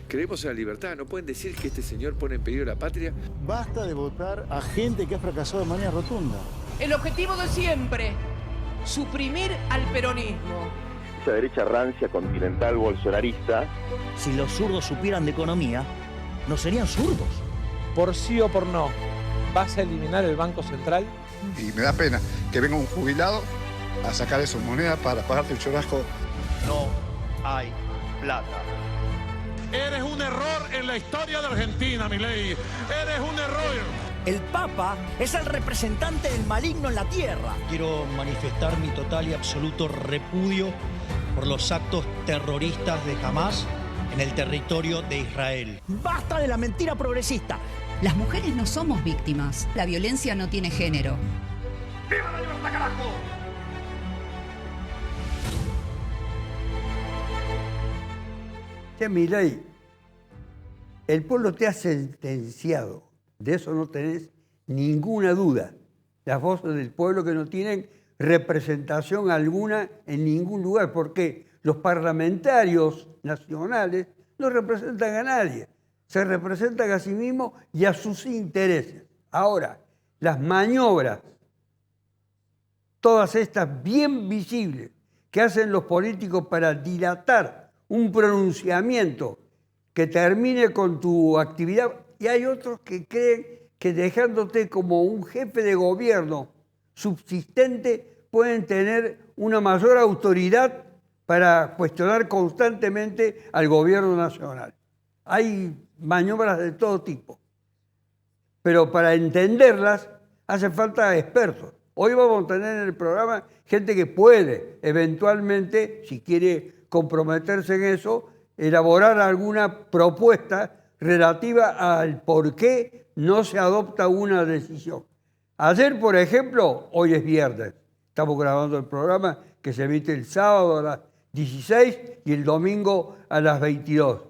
Creemos en la libertad, no pueden decir que este señor pone en peligro la patria. Basta de votar a gente que ha fracasado de manera rotunda. El objetivo de siempre, suprimir al peronismo. Esa derecha rancia, continental, bolsonarista. Si los zurdos supieran de economía, no serían zurdos. Por sí o por no, ¿vas a eliminar el Banco Central? Y me da pena que venga un jubilado a sacar esas monedas para pagarte el churrasco. No hay plata. Eres un error en la historia de Argentina, Milei. Eres un error. El Papa es el representante del maligno en la tierra. Quiero manifestar mi total y absoluto repudio por los actos terroristas de Hamás en el territorio de Israel. ¡Basta de la mentira progresista! Las mujeres no somos víctimas. La violencia no tiene género. ¡Viva la libertad, carajo! Milei, el pueblo te ha sentenciado, de eso no tenés ninguna duda. Las voces del pueblo que no tienen representación alguna en ningún lugar, porque los parlamentarios nacionales no representan a nadie, se representan a sí mismos y a sus intereses. Ahora, las maniobras, todas estas bien visibles, que hacen los políticos para dilatar un pronunciamiento que termine con tu actividad, y hay otros que creen que dejándote como un jefe de gobierno subsistente pueden tener una mayor autoridad para cuestionar constantemente al gobierno nacional. Hay maniobras de todo tipo, pero para entenderlas hace falta expertos. Hoy vamos a tener en el programa gente que puede eventualmente, si quiere comprometerse en eso, elaborar alguna propuesta relativa al por qué no se adopta una decisión. Ayer, por ejemplo, hoy es viernes, estamos grabando el programa que se emite el sábado a las 16 y el domingo a las 22.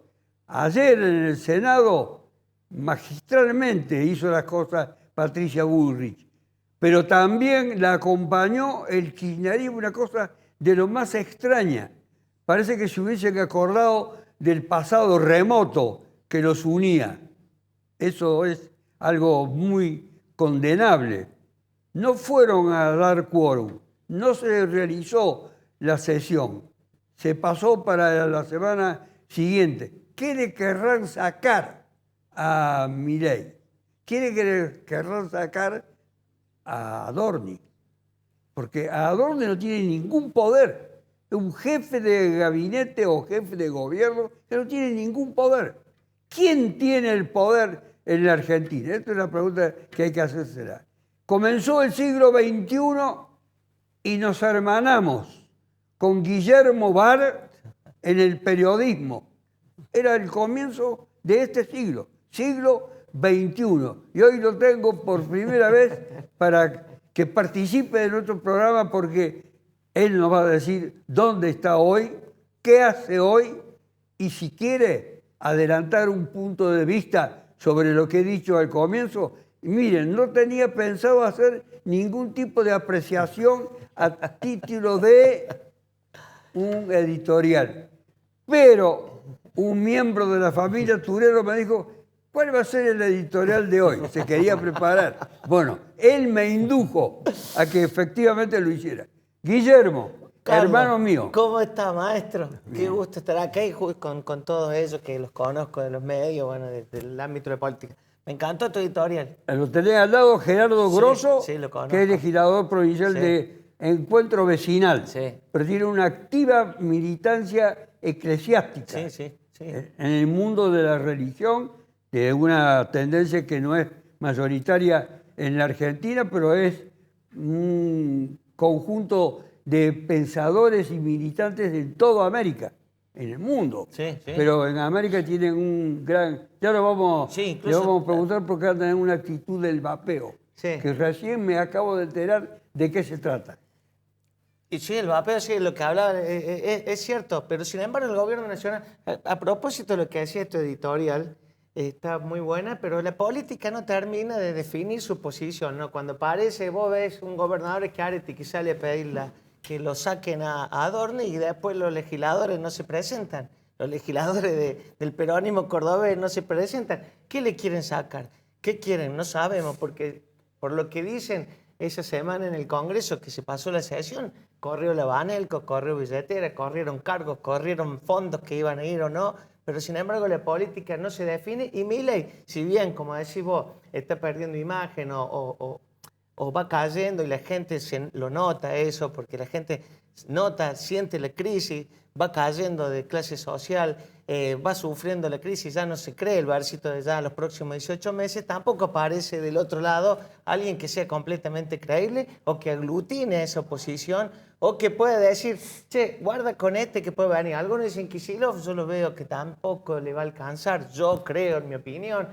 Ayer en el Senado magistralmente hizo las cosas Patricia Bullrich, pero también la acompañó el kirchnerismo, una cosa de lo más extraña. Parece que se hubiesen acordado del pasado remoto que los unía. Eso es algo muy condenable. No fueron a dar quórum, no se realizó la sesión, se pasó para la semana siguiente. ¿Qué le querrán sacar a Milei? ¿Qué le querrán sacar a Adorni? Porque Adorni no tiene ningún poder. Un jefe de gabinete o jefe de gobierno que no tiene ningún poder. ¿Quién tiene el poder en la Argentina? Esta es la pregunta que hay que hacérsela. Comenzó el siglo XXI y nos hermanamos con Guillermo Bar en el periodismo. Era el comienzo de este siglo XXI. Y hoy lo tengo por primera vez para que participe de nuestro programa porque él nos va a decir dónde está hoy, qué hace hoy y si quiere adelantar un punto de vista sobre lo que he dicho al comienzo. Y miren, no tenía pensado hacer ningún tipo de apreciación a título de un editorial. Pero un miembro de la familia Turero me dijo, ¿cuál va a ser el editorial de hoy? Se quería preparar. Bueno, él me indujo a que efectivamente lo hiciera. Guillermo, Carlos, hermano mío. ¿Cómo está, maestro? Bien. Qué gusto estar acá y con todos ellos que los conozco de los medios, bueno, del ámbito de política. Me encantó tu editorial. Lo tenés al lado Gerardo Grosso, sí, lo conozco. Que es legislador provincial de Encuentro Vecinal, pero tiene una activa militancia eclesiástica en el mundo de la religión, de una tendencia que no es mayoritaria en la Argentina, pero es un conjunto de pensadores y militantes de toda América, en el mundo. Pero en América tienen un gran... Ya le vamos a preguntar por qué andan en una actitud del vapeo, que recién me acabo de enterar de qué se trata. Y sí, el vapeo, sí, lo que hablaba es cierto, pero sin embargo el gobierno nacional, a propósito de lo que decía tu editorial, está muy buena, pero la política no termina de definir su posición, ¿no? Cuando parece, vos ves un gobernador Schiaretti que sale a pedir que lo saquen a Adorni y después los legisladores no se presentan. los legisladores del peronismo cordobés no se presentan. ¿Qué le quieren sacar? ¿Qué quieren? No sabemos, porque por lo que dicen esa semana en el Congreso que se pasó la sesión, corrió la Banelco, corrió billetera, corrieron cargos, corrieron fondos que iban a ir o no, pero sin embargo la política no se define y Milei, si bien, como decís vos, está perdiendo imagen o va cayendo y la gente lo nota eso, porque la gente nota, siente la crisis, va cayendo de clase social, va sufriendo la crisis, ya no se cree el versito de ya los próximos 18 meses, tampoco aparece del otro lado alguien que sea completamente creíble o que aglutine esa oposición o que pueda decir, che, guarda con este que puede venir. Algunos dicen que Kicillof, yo lo veo que tampoco le va a alcanzar, yo creo, en mi opinión.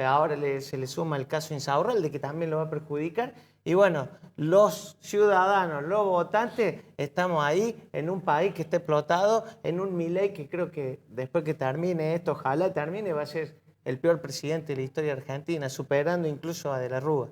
Ahora se le suma el caso Insaurralde, que también lo va a perjudicar. Y bueno, los ciudadanos, los votantes, estamos ahí en un país que está explotado, en un Milei que creo que después que termine esto, ojalá termine, va a ser el peor presidente de la historia argentina, superando incluso a De la Rúa.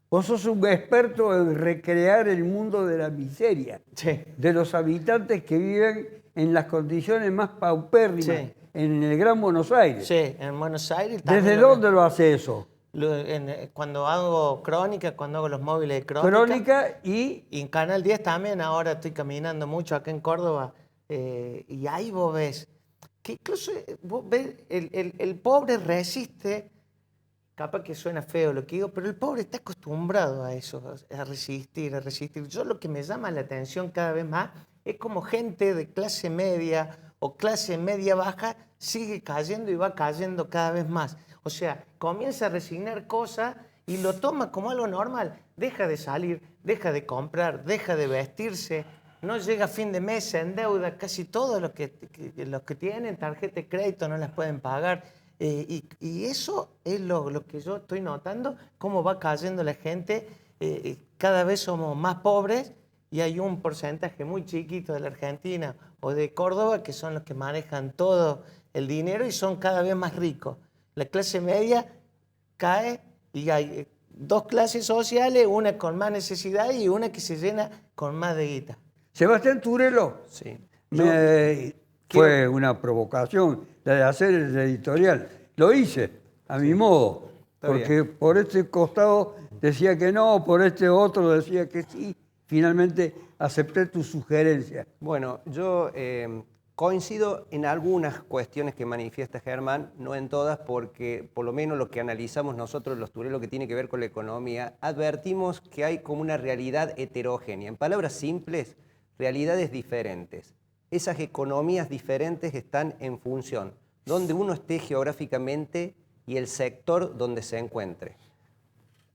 Vos sos un experto en recrear el mundo de la miseria, sí, de los habitantes que viven en las condiciones más paupérrimas, sí, en el Gran Buenos Aires. Sí, en Buenos Aires. ¿Desde dónde lo hace eso? Cuando hago crónica, cuando hago los móviles de crónica. Crónica y en Canal 10 también, ahora estoy caminando mucho acá en Córdoba, y ahí vos ves que incluso vos ves, el pobre resiste, capaz que suena feo lo que digo, pero el pobre está acostumbrado a eso, a resistir, a resistir. Yo lo que me llama la atención cada vez más es como gente de clase media o clase media baja sigue cayendo y va cayendo cada vez más. O sea, comienza a resignar cosas y lo toma como algo normal. Deja de salir, deja de comprar, deja de vestirse, no llega a fin de mes, se endeuda. Casi todos los que tienen tarjeta de crédito no las pueden pagar. Y eso es lo que yo estoy notando, cómo va cayendo la gente. Cada vez somos más pobres y hay un porcentaje muy chiquito de la Argentina o de Córdoba que son los que manejan todo el dinero y son cada vez más ricos. La clase media cae y hay dos clases sociales, una con más necesidad y una que se llena con más de guita. Sebastián Turelo. Sí. Fue una provocación la de hacer el editorial. Lo hice a mi modo, porque por este costado decía que no, por este otro decía que sí. Finalmente acepté tu sugerencia. Bueno, yo coincido en algunas cuestiones que manifiesta Germán, no en todas, porque por lo menos lo que analizamos nosotros, los Turelo, que tiene que ver con la economía, advertimos que hay como una realidad heterogénea. En palabras simples, realidades diferentes. Esas economías diferentes están en función donde uno esté geográficamente y el sector donde se encuentre.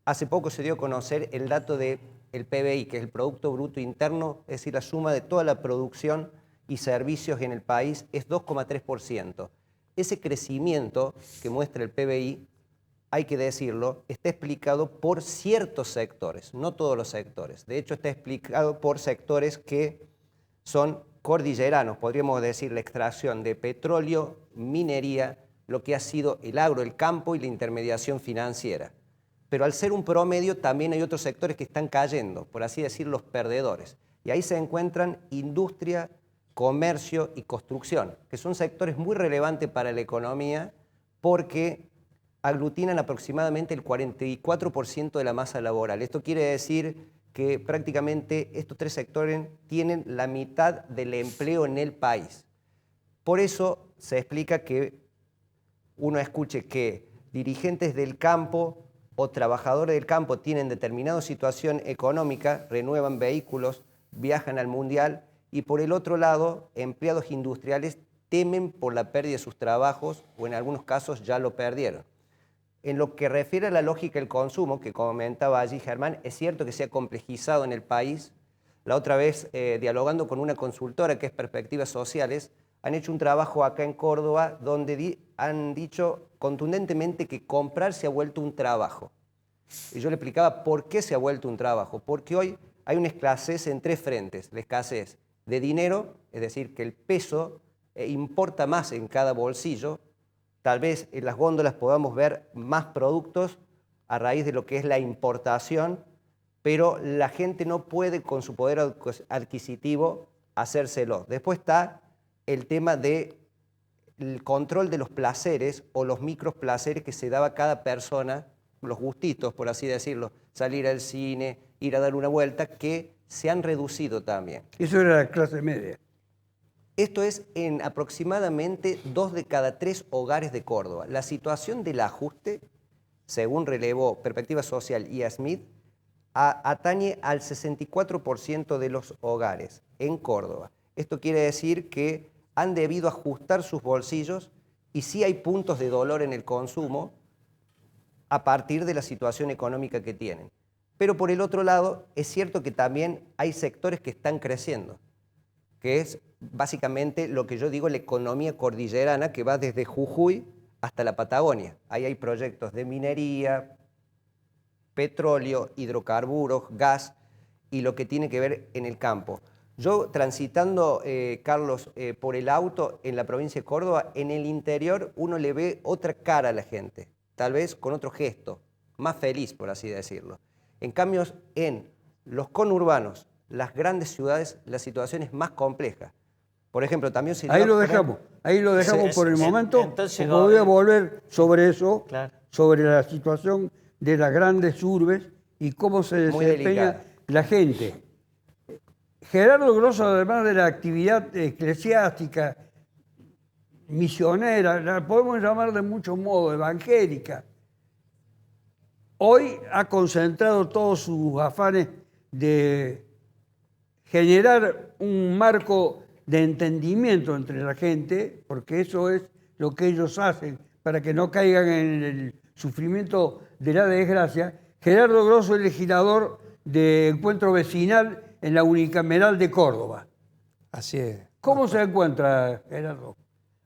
Hace poco se dio a conocer el dato del PBI, que es el Producto Bruto Interno, es decir, la suma de toda la producción y servicios en el país, es 2,3%. Ese crecimiento que muestra el PBI, hay que decirlo, está explicado por ciertos sectores, no todos los sectores. De hecho, está explicado por sectores que son cordilleranos, podríamos decir la extracción de petróleo, minería, lo que ha sido el agro, el campo y la intermediación financiera. Pero al ser un promedio también hay otros sectores que están cayendo, por así decir, los perdedores. Y ahí se encuentran industria, comercio y construcción, que son sectores muy relevantes para la economía porque aglutinan aproximadamente el 44% de la masa laboral. Esto quiere decir que prácticamente estos tres sectores tienen la mitad del empleo en el país. Por eso se explica que uno escuche que dirigentes del campo o trabajadores del campo tienen determinada situación económica, renuevan vehículos, viajan al mundial, y por el otro lado, empleados industriales temen por la pérdida de sus trabajos o en algunos casos ya lo perdieron. En lo que refiere a la lógica del consumo, que comentaba allí Germán, es cierto que se ha complejizado en el país. La otra vez, dialogando con una consultora que es Perspectivas Sociales, han hecho un trabajo acá en Córdoba donde han dicho contundentemente que comprar se ha vuelto un trabajo. Y yo le explicaba por qué se ha vuelto un trabajo. Porque hoy hay una escasez en tres frentes. La escasez de dinero, es decir, que el peso importa más en cada bolsillo. Tal vez en las góndolas podamos ver más productos a raíz de lo que es la importación, pero la gente no puede con su poder adquisitivo hacérselo. Después está el tema de el control de los placeres o los microplaceres que se daba cada persona, los gustitos, por así decirlo, salir al cine, ir a dar una vuelta, que se han reducido también. Eso era la clase media. Esto es en aproximadamente 2 de cada 3 hogares de Córdoba. La situación del ajuste, según relevó Perspectiva Social y Smith, atañe al 64% de los hogares en Córdoba. Esto quiere decir que han debido ajustar sus bolsillos y sí hay puntos de dolor en el consumo a partir de la situación económica que tienen. Pero por el otro lado, es cierto que también hay sectores que están creciendo, que es básicamente lo que yo digo la economía cordillerana, que va desde Jujuy hasta la Patagonia. Ahí hay proyectos de minería, petróleo, hidrocarburos, gas y lo que tiene que ver en el campo. Yo transitando, Carlos, por el auto en la provincia de Córdoba, en el interior uno le ve otra cara a la gente, tal vez con otro gesto, más feliz, por así decirlo. En cambio, en los conurbanos, las grandes ciudades, la situación es más compleja. Por ejemplo, también se ahí lo dejamos por el momento, entonces, voy a volver sobre eso, claro, sobre la situación de las grandes urbes y cómo se desempeña la gente. Gerardo Grosso, además de la actividad eclesiástica, misionera, la podemos llamar de muchos modos, evangélica, hoy ha concentrado todos sus afanes de generar un marco de entendimiento entre la gente, porque eso es lo que ellos hacen para que no caigan en el sufrimiento de la desgracia. Gerardo Grosso es legislador de Encuentro Vecinal en la Unicameral de Córdoba. Así es. ¿Cómo se encuentra, Gerardo?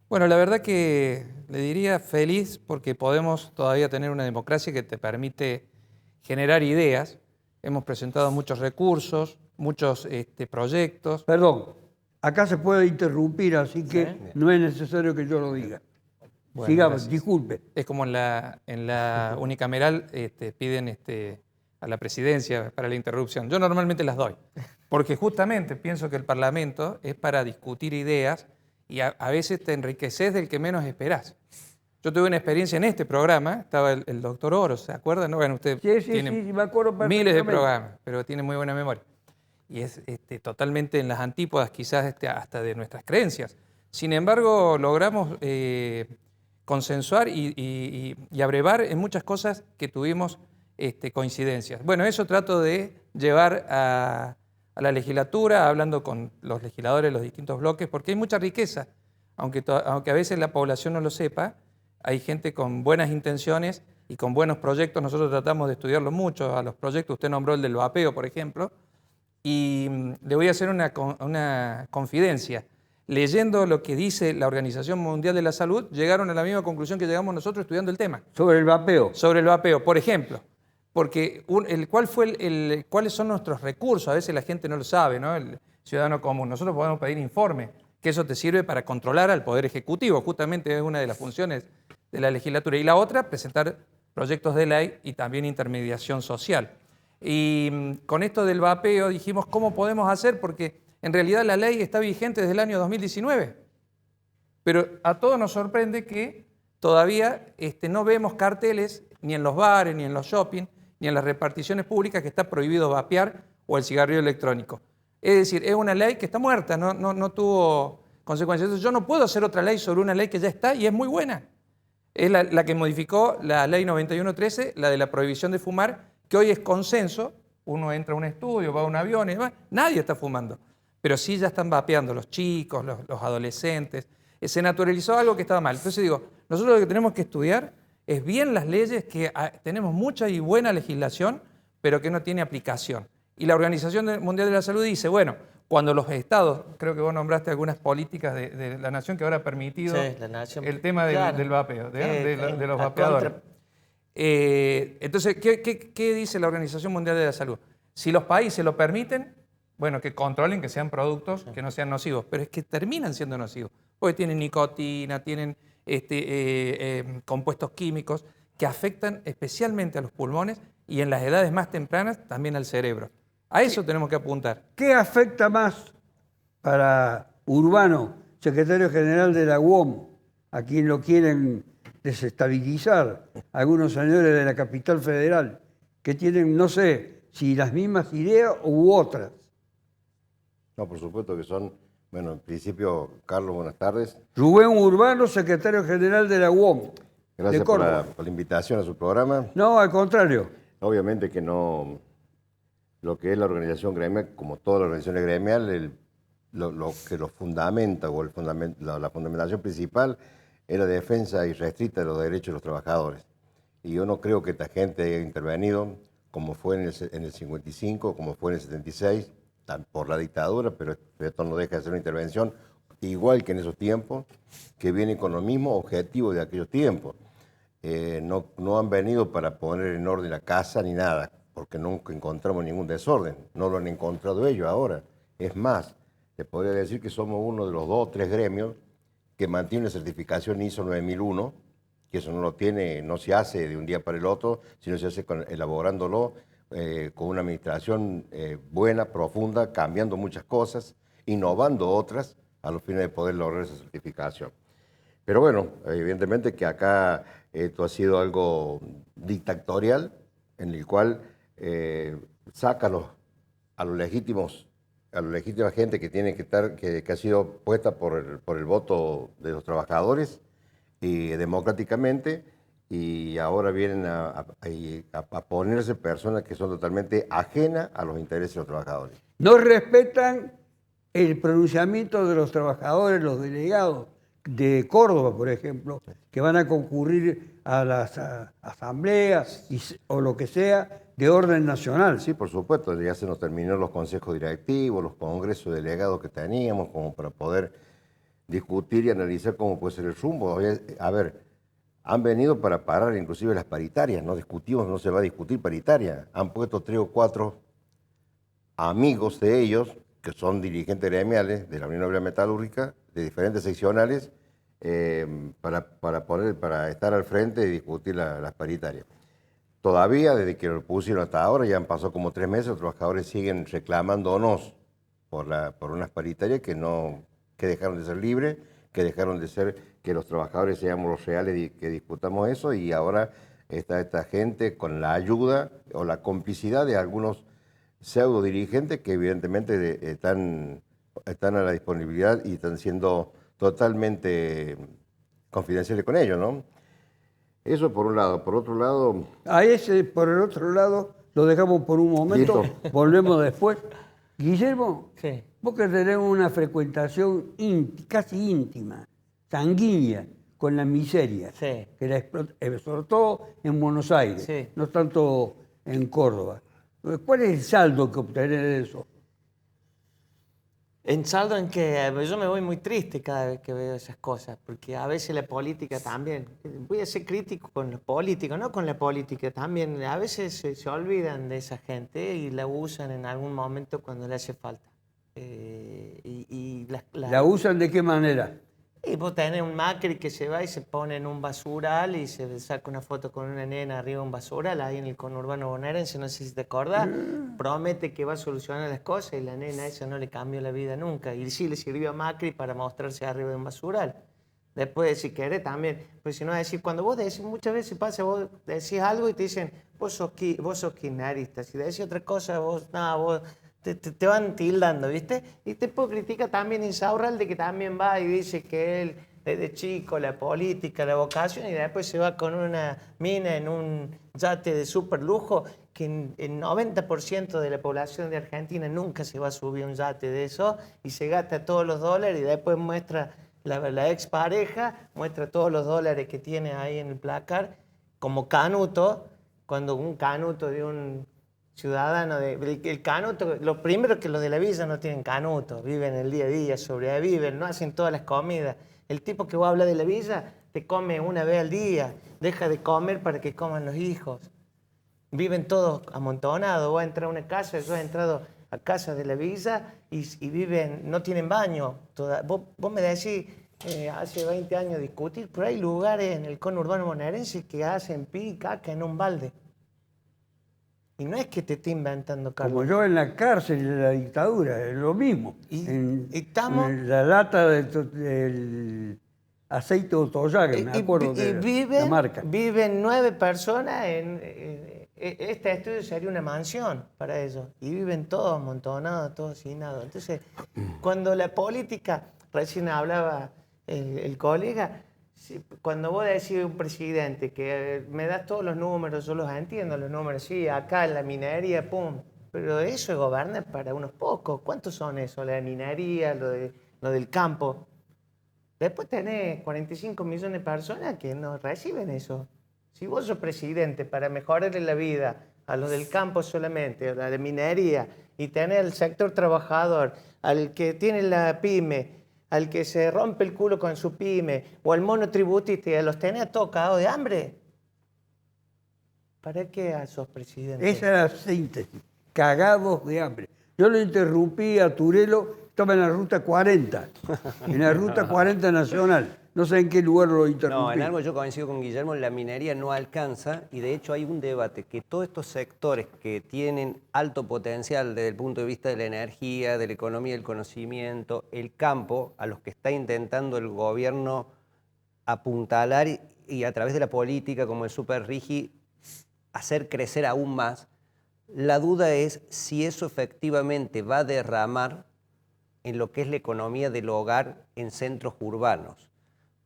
Bueno, la verdad que le diría feliz porque podemos todavía tener una democracia que te permite generar ideas. Hemos presentado muchos recursos, muchos proyectos. Perdón, acá se puede interrumpir, así que no es necesario que yo lo diga. Bueno, sigamos, gracias. Disculpe. Es como en la unicameral piden a la presidencia para la interrupción. Yo normalmente las doy, porque justamente pienso que el Parlamento es para discutir ideas y a veces te enriqueces del que menos esperás. Yo tuve una experiencia en este programa, estaba el doctor Oro, ¿se acuerdan? No, bueno, usted tiene me acuerdo miles de programas, pero tiene muy buena memoria. Y es totalmente en las antípodas quizás hasta de nuestras creencias. Sin embargo, logramos consensuar y abrevar en muchas cosas que tuvimos coincidencias. Bueno, eso trato de llevar a la legislatura, hablando con los legisladores de los distintos bloques, porque hay mucha riqueza, aunque a veces la población no lo sepa, hay gente con buenas intenciones y con buenos proyectos. Nosotros tratamos de estudiarlo mucho, a los proyectos. Usted nombró el del vapeo, por ejemplo, y le voy a hacer una confidencia. Leyendo lo que dice la Organización Mundial de la Salud, llegaron a la misma conclusión que llegamos nosotros estudiando el tema. ¿Sobre el vapeo? Sobre el vapeo, por ejemplo. Porque ¿cuáles son nuestros recursos? A veces la gente no lo sabe, ¿no? El ciudadano común. Nosotros podemos pedir informes, que eso te sirve para controlar al Poder Ejecutivo. Justamente es una de las funciones de la legislatura. Y la otra, presentar proyectos de ley y también intermediación social. Y con esto del vapeo dijimos, ¿cómo podemos hacer? Porque en realidad la ley está vigente desde el año 2019. Pero a todos nos sorprende que todavía no vemos carteles ni en los bares, ni en los shopping, ni en las reparticiones públicas que está prohibido vapear o el cigarrillo electrónico. Es decir, es una ley que está muerta, no tuvo consecuencias. Entonces yo no puedo hacer otra ley sobre una ley que ya está y es muy buena. Es la que modificó la ley 9113, la de la prohibición de fumar, que hoy es consenso. Uno entra a un estudio, va a un avión y demás, nadie está fumando. Pero sí ya están vapeando los chicos, los adolescentes. Se naturalizó algo que estaba mal. Entonces digo, nosotros lo que tenemos que estudiar es bien las leyes, que tenemos mucha y buena legislación, pero que no tiene aplicación. Y la Organización Mundial de la Salud dice, bueno, cuando los estados, creo que vos nombraste algunas políticas de la nación que ahora ha permitido el tema del vapeo, de los vapeadores. Entonces, ¿qué dice la Organización Mundial de la Salud? Si los países lo permiten, bueno, que controlen que sean productos que no sean nocivos, pero es que terminan siendo nocivos, porque tienen nicotina, tienen compuestos químicos que afectan especialmente a los pulmones y en las edades más tempranas también al cerebro. A eso tenemos que apuntar. ¿Qué afecta más para Urbano, secretario general de la UOM, a quien lo quieren desestabilizar, algunos señores de la capital federal, que tienen, no sé, si las mismas ideas u otras. No, por supuesto que son, bueno, en principio, Carlos, buenas tardes. Rubén Urbano, secretario general de la UOM. Gracias de por Córdoba. la invitación a su programa. No, al contrario. Obviamente que no, lo que es la organización gremial, como todas las organizaciones gremiales, lo que lo fundamenta o la fundamentación principal es la defensa irrestricta de los derechos de los trabajadores. Y yo no creo que esta gente haya intervenido como fue en el 55, como fue en el 76, por la dictadura, pero esto no deja de ser una intervención igual que en esos tiempos, que viene con los mismos objetivos de aquellos tiempos. No han venido para poner en orden la casa ni nada, porque nunca encontramos ningún desorden. No lo han encontrado ellos ahora. Es más, les podría decir que somos uno de los 2 o 3 gremios que mantiene una certificación ISO 9001, que eso no se hace de un día para el otro, sino se hace elaborándolo con una administración buena, profunda, cambiando muchas cosas, innovando otras, a los fines de poder lograr esa certificación. Pero bueno, evidentemente que acá esto ha sido algo dictatorial, en el cual saca a la legítima gente que tiene que estar, que ha sido puesta por el voto de los trabajadores y democráticamente, y ahora vienen a ponerse personas que son totalmente ajenas a los intereses de los trabajadores. No respetan el pronunciamiento de los trabajadores, los delegados de Córdoba, por ejemplo, que van a concurrir a las asambleas o lo que sea de orden nacional. Sí, por supuesto, ya se nos terminó los consejos directivos, los congresos de delegados que teníamos, como para poder discutir y analizar cómo puede ser el rumbo. A ver, han venido para parar inclusive las paritarias, no discutimos, no se va a discutir paritaria. Han puesto 3 o 4 amigos de ellos, que son dirigentes gremiales de la Unión Obrera Metalúrgica, de diferentes seccionales, para estar al frente y discutir las paritarias. Todavía, desde que lo pusieron hasta ahora, ya han pasado como 3 meses, los trabajadores siguen reclamándonos por unas paritarias que dejaron de ser libres, que dejaron de ser que los trabajadores seamos los reales y que discutamos eso, y ahora está esta gente con la ayuda o la complicidad de algunos pseudo dirigentes que evidentemente están a la disponibilidad y están siendo totalmente confidenciales con ellos, ¿no? Eso por un lado. Por otro lado... A ese, por el otro lado, lo dejamos por un momento, volvemos después. Guillermo, sí. Vos que tenés una frecuentación casi íntima, sanguínea, con la miseria, sí, que la sobre todo en Buenos Aires, sí, no tanto en Córdoba. ¿Cuál es el saldo que obtenés de eso? En saldo en que yo me voy muy triste cada vez que veo esas cosas, porque a veces la política también, voy a ser crítico con los políticos, no con la política también, a veces se olvidan de esa gente y la usan en algún momento cuando le hace falta. ¿La usan de qué manera? Y vos tenés un Macri que se va y se pone en un basural y se saca una foto con una nena arriba de un basural, ahí en el conurbano bonaerense, no sé si te acordás, promete que va a solucionar las cosas y la nena esa no le cambió la vida nunca. Y sí le sirvió a Macri para mostrarse arriba de un basural. Después, si querés también, pues si no, decir, cuando vos decís, muchas veces pasa, vos decís algo y te dicen, vos sos kirchnerista, si decís otra cosa, vos te van tildando, ¿viste? Y te puedo criticar también Insaurralde, que también va y dice que él, desde chico, la política, la vocación, y después se va con una mina en un yate de súper lujo, que el 90% de la población de Argentina nunca se va a subir un yate de eso, y se gasta todos los dólares, y después muestra la expareja, muestra todos los dólares que tiene ahí en el placar, como canuto, cuando un canuto de un ciudadano, el canuto, lo primero que los de la villa no tienen canuto, viven el día a día, sobreviven, no hacen todas las comidas. El tipo que vos hablas de la villa te come una vez al día, deja de comer para que coman los hijos. Viven todos amontonados, vos entras a una casa, yo he entrado a casas de la villa y viven, no tienen baño. Vos me decís, hace 20 años discutir, pero hay lugares en el conurbano bonaerense que hacen pi y caca en un balde. Y no es que te esté inventando, Carlos. Como yo en la cárcel de la dictadura, es lo mismo. Estamos... En la lata del Aceite Otoyaga, me acuerdo de la marca. Viven 9 personas este estudio sería una mansión para ellos. Y viven todos amontonados, todos hacinados. Entonces, cuando la política, recién hablaba el colega, cuando vos decís a un presidente que me das todos los números, yo los entiendo, los números, sí, acá en la minería, pum. Pero eso es gobernar para unos pocos. ¿Cuántos son eso? La minería, lo del campo. Después tenés 45 millones de personas que no reciben eso. Si vos sos presidente para mejorarle la vida a los del campo solamente, a la de minería, y tenés al sector trabajador, al que tiene la pyme, al que se rompe el culo con su pyme, o al monotributista, los tenés todos cagados de hambre, ¿para qué sos presidente? Esa era la síntesis, cagados de hambre. Yo lo interrumpí a Turelo, estaba en la ruta 40, en la ruta 40 nacional. No sé en qué lugar lo interrumpí. No, en algo yo coincido con Guillermo, la minería no alcanza y de hecho hay un debate que todos estos sectores que tienen alto potencial desde el punto de vista de la energía, de la economía del conocimiento, el campo, a los que está intentando el gobierno apuntalar y a través de la política como el Super Rigi hacer crecer aún más, la duda es si eso efectivamente va a derramar en lo que es la economía del hogar en centros urbanos.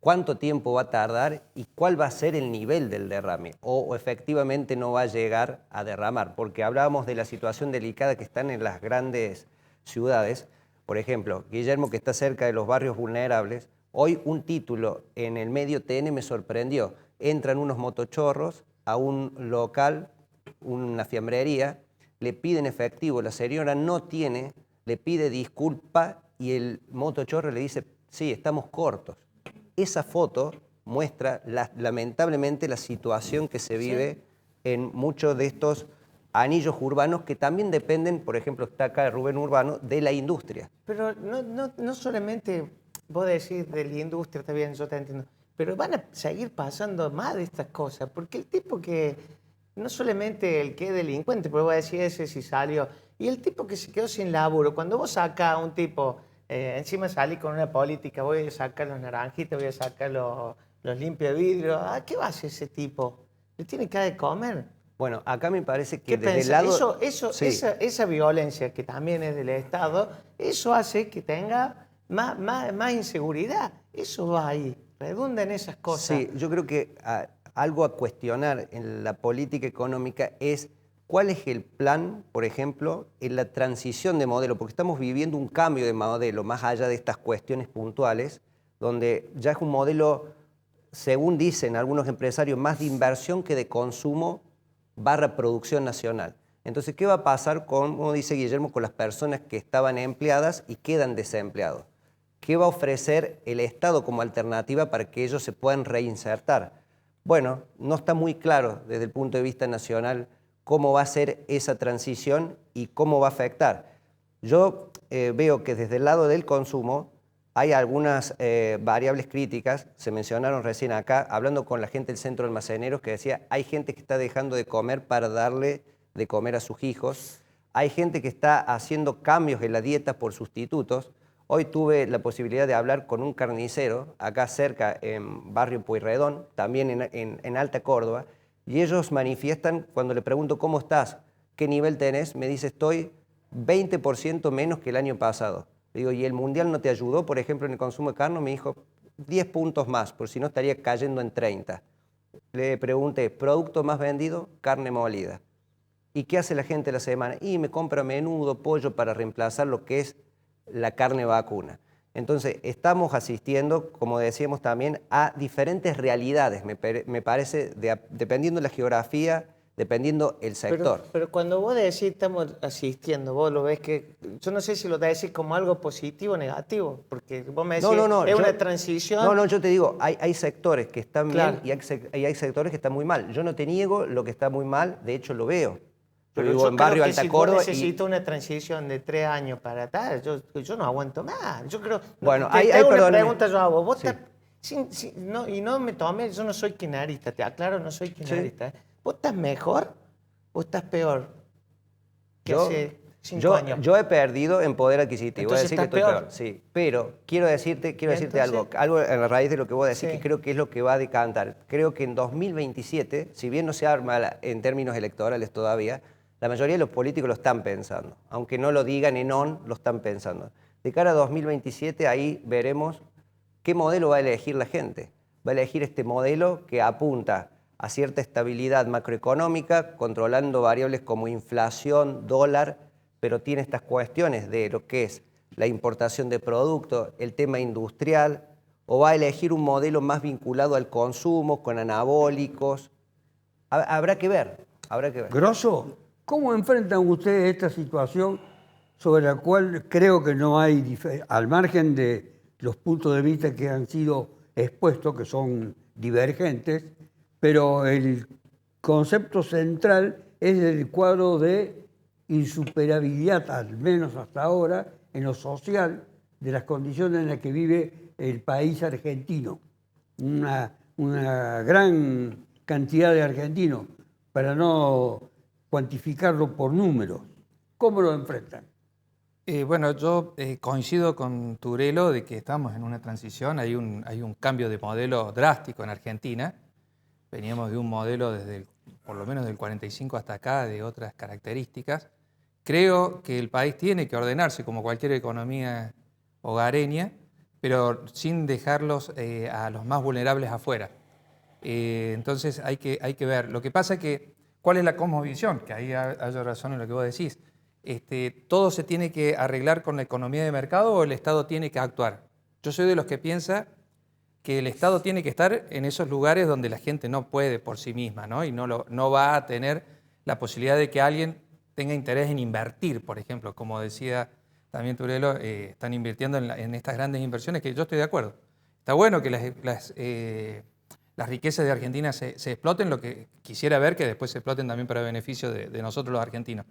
¿Cuánto tiempo va a tardar y cuál va a ser el nivel del derrame? O efectivamente no va a llegar a derramar, porque hablábamos de la situación delicada que están en las grandes ciudades. Por ejemplo, Guillermo, que está cerca de los barrios vulnerables, hoy un título en el medio TN me sorprendió. Entran unos motochorros a un local, una fiambrería, le piden efectivo, la señora no tiene, le pide disculpa y el motochorro le dice, sí, estamos cortos. Esa foto muestra lamentablemente la situación que se vive en muchos de estos anillos urbanos que también dependen, por ejemplo, está acá Rubén Urbano, de la industria. Pero no solamente vos decís de la industria, está bien, yo te entiendo, pero van a seguir pasando más de estas cosas, porque el tipo que, no solamente el que es delincuente, pero vos decís ese si salió, y el tipo que se quedó sin laburo, cuando vos sacás a un tipo... encima salí con una política, voy a sacar los naranjitos, voy a sacar los limpios vidrios. ¿Qué va a hacer ese tipo? ¿Le tiene que dar de comer? Bueno, acá me parece que desde el lado... Sí. Esa violencia que también es del Estado, eso hace que tenga más inseguridad. Eso va ahí, redunda en esas cosas. Sí, yo creo que algo a cuestionar en la política económica es ¿cuál es el plan, por ejemplo, en la transición de modelo? Porque estamos viviendo un cambio de modelo, más allá de estas cuestiones puntuales, donde ya es un modelo, según dicen algunos empresarios, más de inversión que de consumo / producción nacional. Entonces, ¿qué va a pasar con, como dice Guillermo, con las personas que estaban empleadas y quedan desempleados? ¿Qué va a ofrecer el Estado como alternativa para que ellos se puedan reinsertar? Bueno, no está muy claro desde el punto de vista nacional cómo va a ser esa transición y cómo va a afectar. Yo veo que desde el lado del consumo hay algunas variables críticas, se mencionaron recién acá, hablando con la gente del centro de almaceneros, que decía, hay gente que está dejando de comer para darle de comer a sus hijos, hay gente que está haciendo cambios en la dieta por sustitutos. Hoy tuve la posibilidad de hablar con un carnicero, acá cerca, en Barrio Pueyrredón, también en Alta Córdoba, y ellos manifiestan, cuando le pregunto, ¿cómo estás? ¿Qué nivel tenés? Me dice, estoy 20% menos que el año pasado. Le digo, ¿y el Mundial no te ayudó, por ejemplo, en el consumo de carne? Me dijo, 10 puntos más, por si no estaría cayendo en 30. Le pregunté, ¿producto más vendido? Carne molida. ¿Y qué hace la gente la semana? Y me compra menudo, pollo para reemplazar lo que es la carne vacuna. Entonces, estamos asistiendo, como decíamos también, a diferentes realidades, me parece, dependiendo de la geografía, dependiendo el sector. Pero cuando vos decís estamos asistiendo, vos lo ves que... Yo no sé si lo decís como algo positivo o negativo, porque vos me decís, es una transición... No, yo te digo, hay sectores que están bien y hay sectores que están muy mal. Yo no te niego lo que está muy mal, de hecho lo veo. Pero yo en Barrio Alta Córdoba necesito una transición de 3 años para atrás. Yo no aguanto más. Yo creo. Bueno, una pregunta yo hago. Vos y no me tomes, yo no soy kirchnerista, te aclaro, no soy kirchnerista. ¿Vos estás mejor o estás peor? 5 años. Yo he perdido en poder adquisitivo. Entonces voy a decir que estás estoy peor. Sí, pero quiero decirte Entonces, algo en la raíz de lo que vos decís, sí. que creo que es lo que va a decantar. Creo que en 2027, si bien no se arma en términos electorales todavía, la mayoría de los políticos lo están pensando. Aunque no lo digan en on, lo están pensando. De cara a 2027, ahí veremos qué modelo va a elegir la gente. Va a elegir este modelo que apunta a cierta estabilidad macroeconómica, controlando variables como inflación, dólar, pero tiene estas cuestiones de lo que es la importación de productos, el tema industrial, o va a elegir un modelo más vinculado al consumo, con anabólicos. Habrá que ver, habrá que ver. Grosso, ¿cómo enfrentan ustedes esta situación sobre la cual creo que no hay, al margen de los puntos de vista que han sido expuestos, que son divergentes, pero el concepto central es el cuadro de insuperabilidad, al menos hasta ahora, en lo social, de las condiciones en las que vive el país argentino? Una gran cantidad de argentinos, para no cuantificarlo por números. ¿Cómo lo enfrentan? Bueno, yo coincido con Turelo de que estamos en una transición, hay un cambio de modelo drástico en Argentina. Veníamos de un modelo desde por lo menos del 45 hasta acá, de otras características. Creo que el país tiene que ordenarse como cualquier economía hogareña, pero sin dejarlos a los más vulnerables afuera. Entonces hay que ver. Lo que pasa es que, ¿cuál es la cosmovisión? Que ahí hay razón en lo que vos decís. ¿Todo se tiene que arreglar con la economía de mercado o el Estado tiene que actuar? Yo soy de los que piensa que el Estado tiene que estar en esos lugares donde la gente no puede por sí misma, ¿no? Y no va a tener la posibilidad de que alguien tenga interés en invertir, por ejemplo. Como decía también Turelo, están invirtiendo en estas grandes inversiones, que yo estoy de acuerdo. Está bueno que las riquezas de Argentina se exploten, lo que quisiera ver que después se exploten también para beneficio de nosotros los argentinos.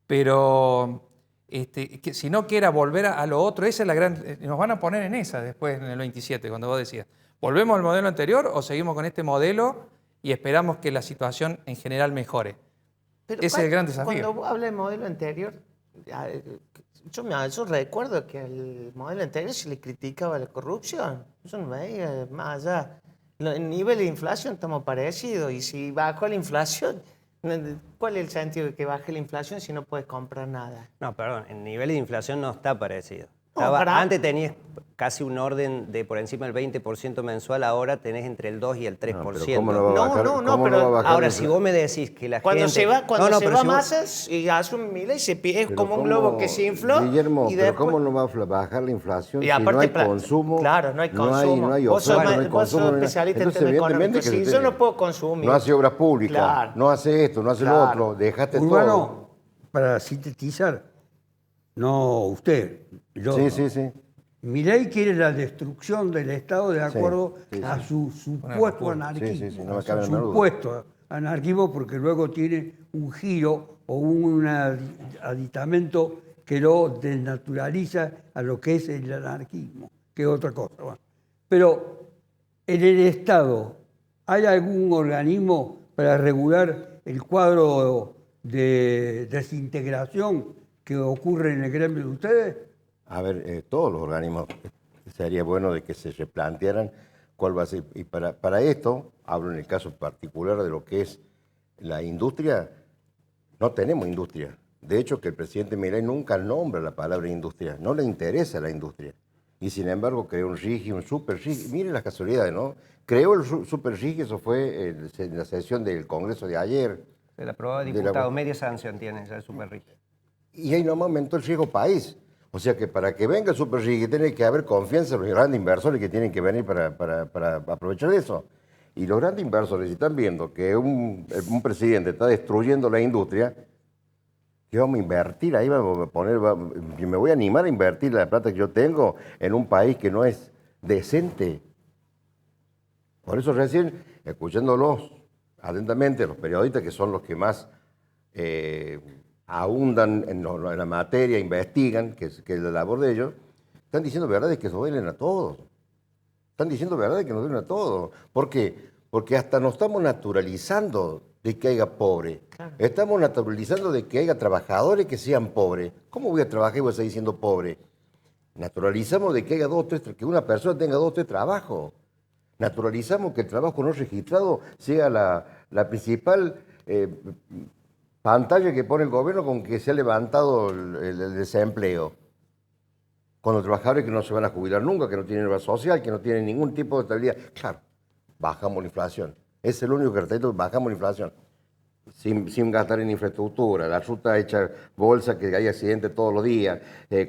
Pero que si no quiera volver a lo otro, esa es la gran... nos van a poner en esa después, en el 27, cuando vos decías, ¿volvemos al modelo anterior o seguimos con este modelo y esperamos que la situación en general mejore? Pero ese es el gran desafío. Cuando habla del modelo anterior, yo recuerdo que al modelo anterior se le criticaba la corrupción. Yo no veía más allá. En nivel de inflación estamos parecidos, y si bajó la inflación, ¿cuál es el sentido de que baje la inflación si no puedes comprar nada? No, perdón, el nivel de inflación no está parecido. No, antes tenías casi un orden de por encima del 20% mensual, ahora tenés entre el 2 y el 3%. No, pero ¿cómo no va a bajar? pero ahora, si vos me decís que la cuando gente... se va, si vos... Massa y hace un Milei, es como un globo que se infló. Guillermo, y pero después... ¿cómo no va a bajar la inflación Y si no hay aparte, consumo? Claro, no hay consumo. No hay vos sos, oferta, no hay vos sos consumo. especialista en Entonces, temas evidentemente económicos. que Si yo no puedo consumir... No hace obras públicas, Claro. no hace esto, no hace lo otro, dejaste Urbano, todo. para sintetizar, no usted, yo. Sí. Milei quiere la destrucción del Estado de acuerdo a su supuesto anarquismo. Sí, no me cabe la menor duda. Supuesto anarquismo, porque luego tiene un giro o un aditamento que lo desnaturaliza a lo que es el anarquismo, que es otra cosa. Bueno. Pero en el Estado, ¿hay algún organismo para regular el cuadro de desintegración que ocurre en el gremio de ustedes? A ver, todos los organismos sería bueno de que se replantearan cuál va a ser. Y para esto, hablo en el caso particular de lo que es la industria, no tenemos industria. De hecho, que el presidente Milei nunca nombra la palabra industria, no le interesa la industria. Y sin embargo creó un RIGI, un super RIGI. Miren las casualidades, ¿no? Creó el super RIGI, eso fue en la sesión del Congreso de ayer. Se la aprobó diputado, media sanción tiene ya el super RIGI. Y ahí nomás aumentó el riesgo país. O sea que para que venga el super RIGI tiene que haber confianza en los grandes inversores que tienen que venir para aprovechar eso. Y los grandes inversores, si están viendo que un presidente está destruyendo la industria, ¿qué vamos a invertir? Ahí vamos a poner, me voy a animar a invertir la plata que yo tengo en un país que no es decente. Por eso recién, escuchándolos atentamente, los periodistas que son los que más ahondan en la materia, investigan, que es la labor de ellos, están diciendo verdades que nos duelen a todos. Están diciendo verdades que nos duelen a todos. ¿Por qué? Porque hasta nos estamos naturalizando de que haya pobres. Estamos naturalizando de que haya trabajadores que sean pobres. ¿Cómo voy a trabajar y voy a seguir siendo pobre? Naturalizamos de que haya que una persona tenga 2 o 3 trabajos. Naturalizamos que el trabajo no registrado sea la principal pantalla que pone el gobierno con que se ha levantado el desempleo. Con los trabajadores que no se van a jubilar nunca, que no tienen obra social, que no tienen ningún tipo de estabilidad. Claro, bajamos la inflación. Es el único cartelito que bajamos la inflación. Sin gastar en infraestructura, la ruta hecha bolsa, que hay accidentes todos los días,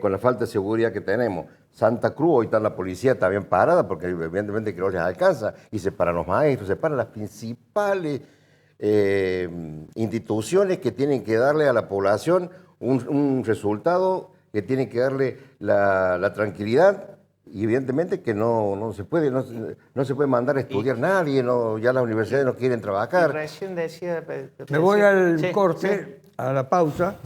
con la falta de seguridad que tenemos. Santa Cruz, hoy está la policía también parada, porque evidentemente que no les alcanza, y se paran los maestros, se paran las principales instituciones que tienen que darle a la población un resultado, que tiene que darle la tranquilidad, y evidentemente que no se puede mandar a estudiar nadie, ya las universidades no quieren trabajar. Recién decía... Me voy al corte, a la pausa,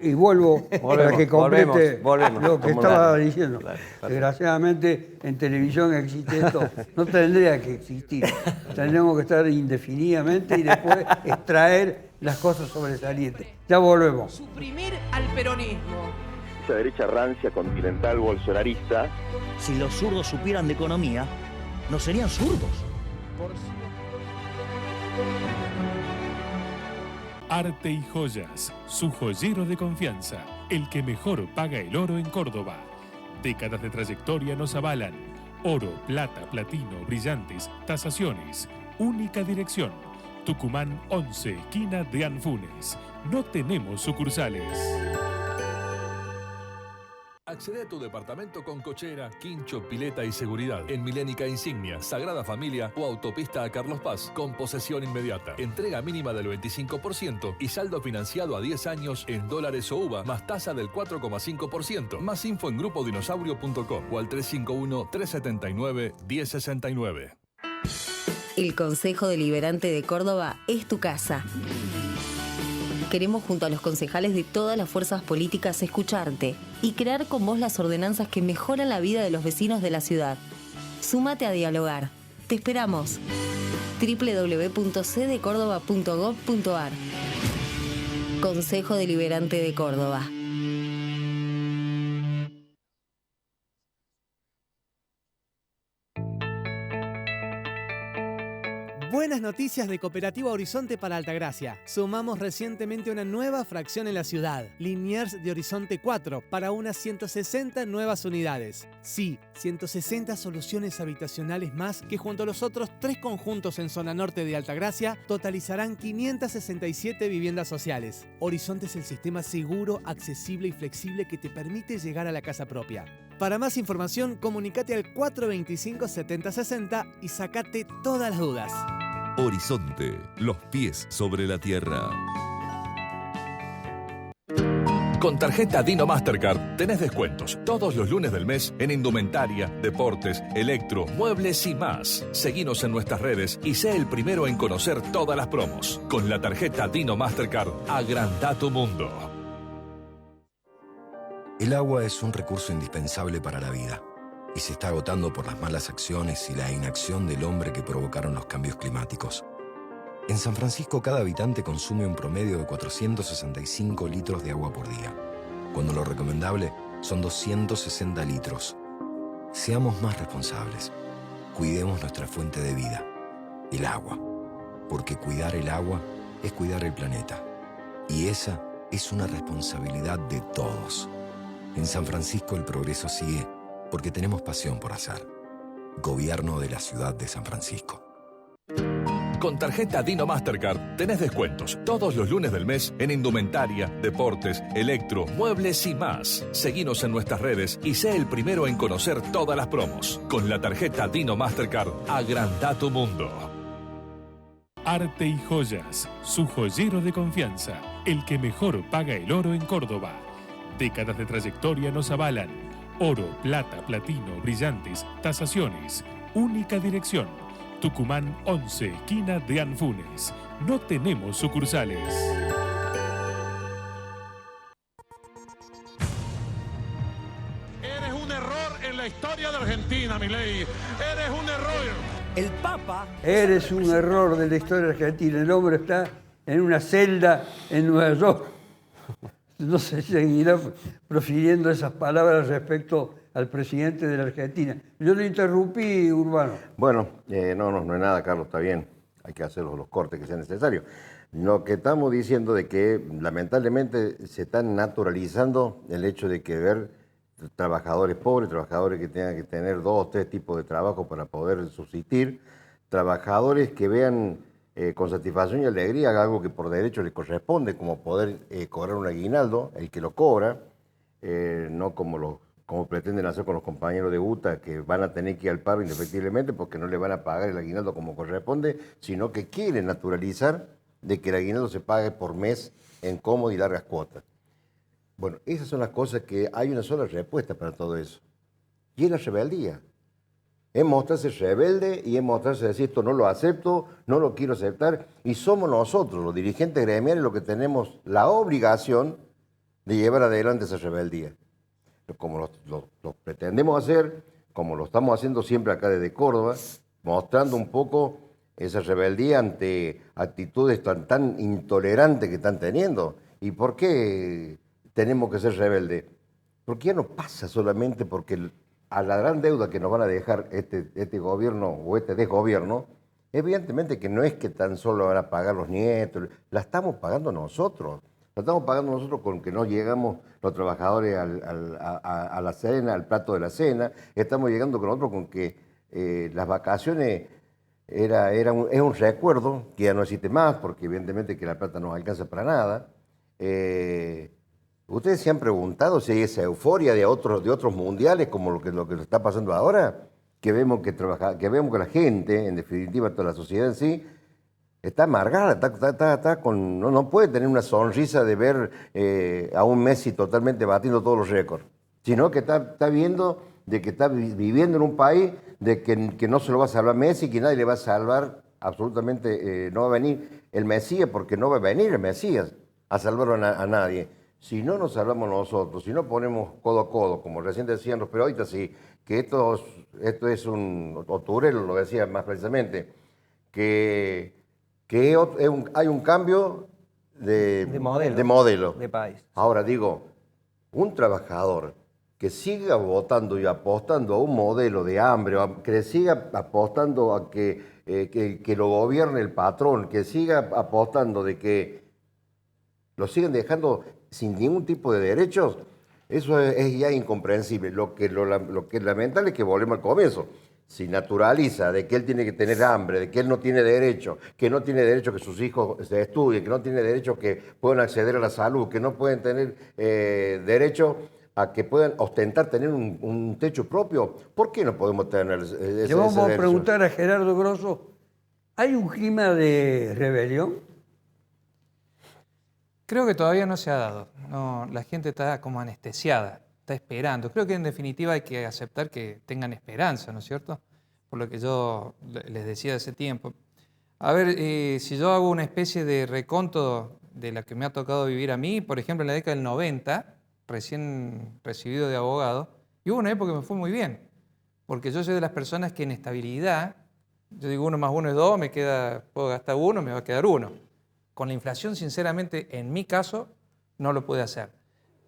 y vuelvo para que complete lo que estaba diciendo. Desgraciadamente en televisión existe esto, no tendría que existir. Tendremos que estar indefinidamente y después extraer las cosas sobresalientes. Ya volvemos. Suprimir al peronismo. Esa derecha rancia, continental, bolsonarista. Si los zurdos supieran de economía, no serían zurdos. Arte y Joyas, su joyero de confianza, el que mejor paga el oro en Córdoba. Décadas de trayectoria nos avalan. Oro, plata, platino, brillantes, tasaciones. Única dirección. Tucumán 11, esquina de Anfunes. No tenemos sucursales. Accede a tu departamento con cochera, quincho, pileta y seguridad. En Milénica Insignia, Sagrada Familia o Autopista a Carlos Paz, con posesión inmediata. Entrega mínima del 25% y saldo financiado a 10 años en dólares o UVA, más tasa del 4,5%. Más info en grupodinosaurio.com o al 351-379-1069. El Consejo Deliberante de Córdoba es tu casa. Queremos, junto a los concejales de todas las fuerzas políticas, escucharte y crear con vos las ordenanzas que mejoran la vida de los vecinos de la ciudad. Súmate a dialogar. Te esperamos. www.cdecórdoba.gov.ar. Consejo Deliberante de Córdoba. Buenas noticias de Cooperativa Horizonte para Altagracia. Sumamos recientemente una nueva fracción en la ciudad, Liniers de Horizonte 4, para unas 160 nuevas unidades. Sí, 160 soluciones habitacionales más que junto a los otros 3 conjuntos en zona norte de Altagracia totalizarán 567 viviendas sociales. Horizonte es el sistema seguro, accesible y flexible que te permite llegar a la casa propia. Para más información, comunícate al 425-7060 y sacate todas las dudas. Horizonte, los pies sobre la tierra. Con tarjeta Dino Mastercard tenés descuentos todos los lunes del mes en indumentaria, deportes, electro, muebles y más. Seguinos en nuestras redes y sé el primero en conocer todas las promos. Con la tarjeta Dino Mastercard, agranda tu mundo. El agua es un recurso indispensable para la vida y se está agotando por las malas acciones y la inacción del hombre que provocaron los cambios climáticos. En San Francisco, cada habitante consume un promedio de 465 litros de agua por día, cuando lo recomendable son 260 litros. Seamos más responsables. Cuidemos nuestra fuente de vida, el agua, porque cuidar el agua es cuidar el planeta. Y esa es una responsabilidad de todos. En San Francisco el progreso sigue porque tenemos pasión por hacer. Gobierno de la Ciudad de San Francisco. Con tarjeta Dino Mastercard tenés descuentos todos los lunes del mes en indumentaria, deportes, electro, muebles y más. Seguinos en nuestras redes y sé el primero en conocer todas las promos. Con la tarjeta Dino Mastercard, agranda tu mundo. Arte y Joyas, su joyero de confianza, el que mejor paga el oro en Córdoba. Décadas de trayectoria nos avalan. Oro, plata, platino, brillantes, tasaciones. Única dirección. Tucumán 11, esquina de Anfunes. No tenemos sucursales. Eres un error en la historia de Argentina, Milei. Eres un error. El Papa... Eres un error de la historia argentina. El hombre está en una celda en Nueva York. No se seguirá profiriendo esas palabras respecto al presidente de la Argentina. Yo le interrumpí, Urbano. Bueno, no es nada, Carlos, está bien. Hay que hacer los cortes que sean necesarios. Lo que estamos diciendo de que lamentablemente se está naturalizando el hecho de que ver trabajadores pobres, trabajadores que tengan que tener 2 o 3 tipos de trabajo para poder subsistir, trabajadores que vean con satisfacción y alegría algo que por derecho les corresponde, como poder cobrar un aguinaldo, el que lo cobra, no como pretenden hacer con los compañeros de UTA, que van a tener que ir al paro indefectiblemente porque no le van a pagar el aguinaldo como corresponde, sino que quieren naturalizar de que el aguinaldo se pague por mes en cómodas y largas cuotas. Bueno, esas son las cosas que hay una sola respuesta para todo eso. Y es la rebeldía. Es mostrarse rebelde y es mostrarse decir esto no lo acepto, no lo quiero aceptar. Y somos nosotros, los dirigentes gremiales, los que tenemos la obligación de llevar adelante esa rebeldía. Como lo pretendemos hacer, como lo estamos haciendo siempre acá desde Córdoba, mostrando un poco esa rebeldía ante actitudes tan intolerantes que están teniendo. ¿Y por qué tenemos que ser rebeldes? Porque ya no pasa solamente porque a la gran deuda que nos van a dejar este gobierno o este desgobierno, evidentemente que no es que tan solo van a pagar los nietos, la estamos pagando nosotros. La estamos pagando nosotros con que no llegamos los trabajadores a la cena, al plato de la cena. Estamos llegando con nosotros con que las vacaciones es un recuerdo que ya no existe más, porque evidentemente que la plata no alcanza para nada. ¿Ustedes se han preguntado si hay esa euforia de otros mundiales como lo que está pasando ahora? Que vemos que la gente, en definitiva toda la sociedad en sí, está amargada, no puede tener una sonrisa de ver a un Messi totalmente batiendo todos los récords, sino que está viendo de que está viviendo en un país de que no se lo va a salvar Messi, que nadie le va a salvar absolutamente, no va a venir el Mesías, porque no va a venir el Mesías a salvar a nadie. Si no nos salvamos nosotros, si no ponemos codo a codo, como recién decían los periodistas, sí, que esto es o Turelo lo decía más precisamente, que hay un cambio de modelo. De país. Ahora digo, un trabajador que siga votando y apostando a un modelo de hambre, que siga apostando a que lo gobierne el patrón, que siga apostando de que lo sigan dejando sin ningún tipo de derechos, eso es ya incomprensible. Lo que es lamentable es que volvemos al comienzo. Si naturaliza de que él tiene que tener hambre, de que él no tiene derecho, que no tiene derecho que sus hijos se estudien, que no tiene derecho que puedan acceder a la salud, que no pueden tener derecho a que puedan ostentar tener un techo propio, ¿por qué no podemos tener ese derecho? Le vamos a preguntar a Gerardo Grosso, ¿hay un clima de rebelión? Creo que todavía no se ha dado. No, la gente está como anestesiada, está esperando. Creo que en definitiva hay que aceptar que tengan esperanza, ¿no es cierto? Por lo que yo les decía hace tiempo. A ver, si yo hago una especie de reconto de la que me ha tocado vivir a mí, por ejemplo, en la década del 90, recién recibido de abogado, y hubo una época que me fue muy bien, porque yo soy de las personas que en estabilidad, yo digo 1 más 1 es 2, puedo gastar 1, me va a quedar 1. Con la inflación, sinceramente, en mi caso, no lo pude hacer.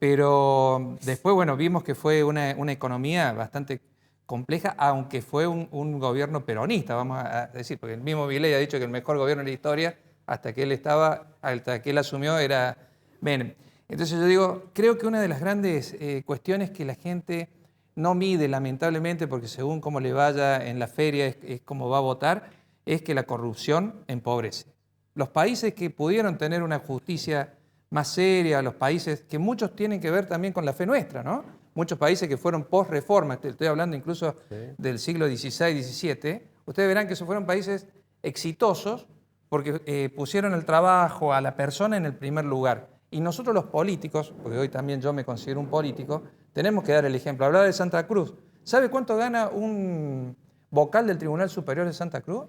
Pero después, bueno, vimos que fue una economía bastante compleja, aunque fue un gobierno peronista, vamos a decir, porque el mismo Milei ha dicho que el mejor gobierno de la historia, hasta que él asumió, era Menem. Entonces yo digo, creo que una de las grandes cuestiones que la gente no mide, lamentablemente, porque según cómo le vaya en la feria es como va a votar, es que la corrupción empobrece. Los países que pudieron tener una justicia más seria, los países que muchos tienen que ver también con la fe nuestra, ¿no? Muchos países que fueron post-reforma, estoy hablando incluso del siglo XVI, XVII, ustedes verán que esos fueron países exitosos porque pusieron el trabajo a la persona en el primer lugar. Y nosotros los políticos, porque hoy también yo me considero un político, tenemos que dar el ejemplo. Hablaba de Santa Cruz. ¿Sabe cuánto gana un vocal del Tribunal Superior de Santa Cruz?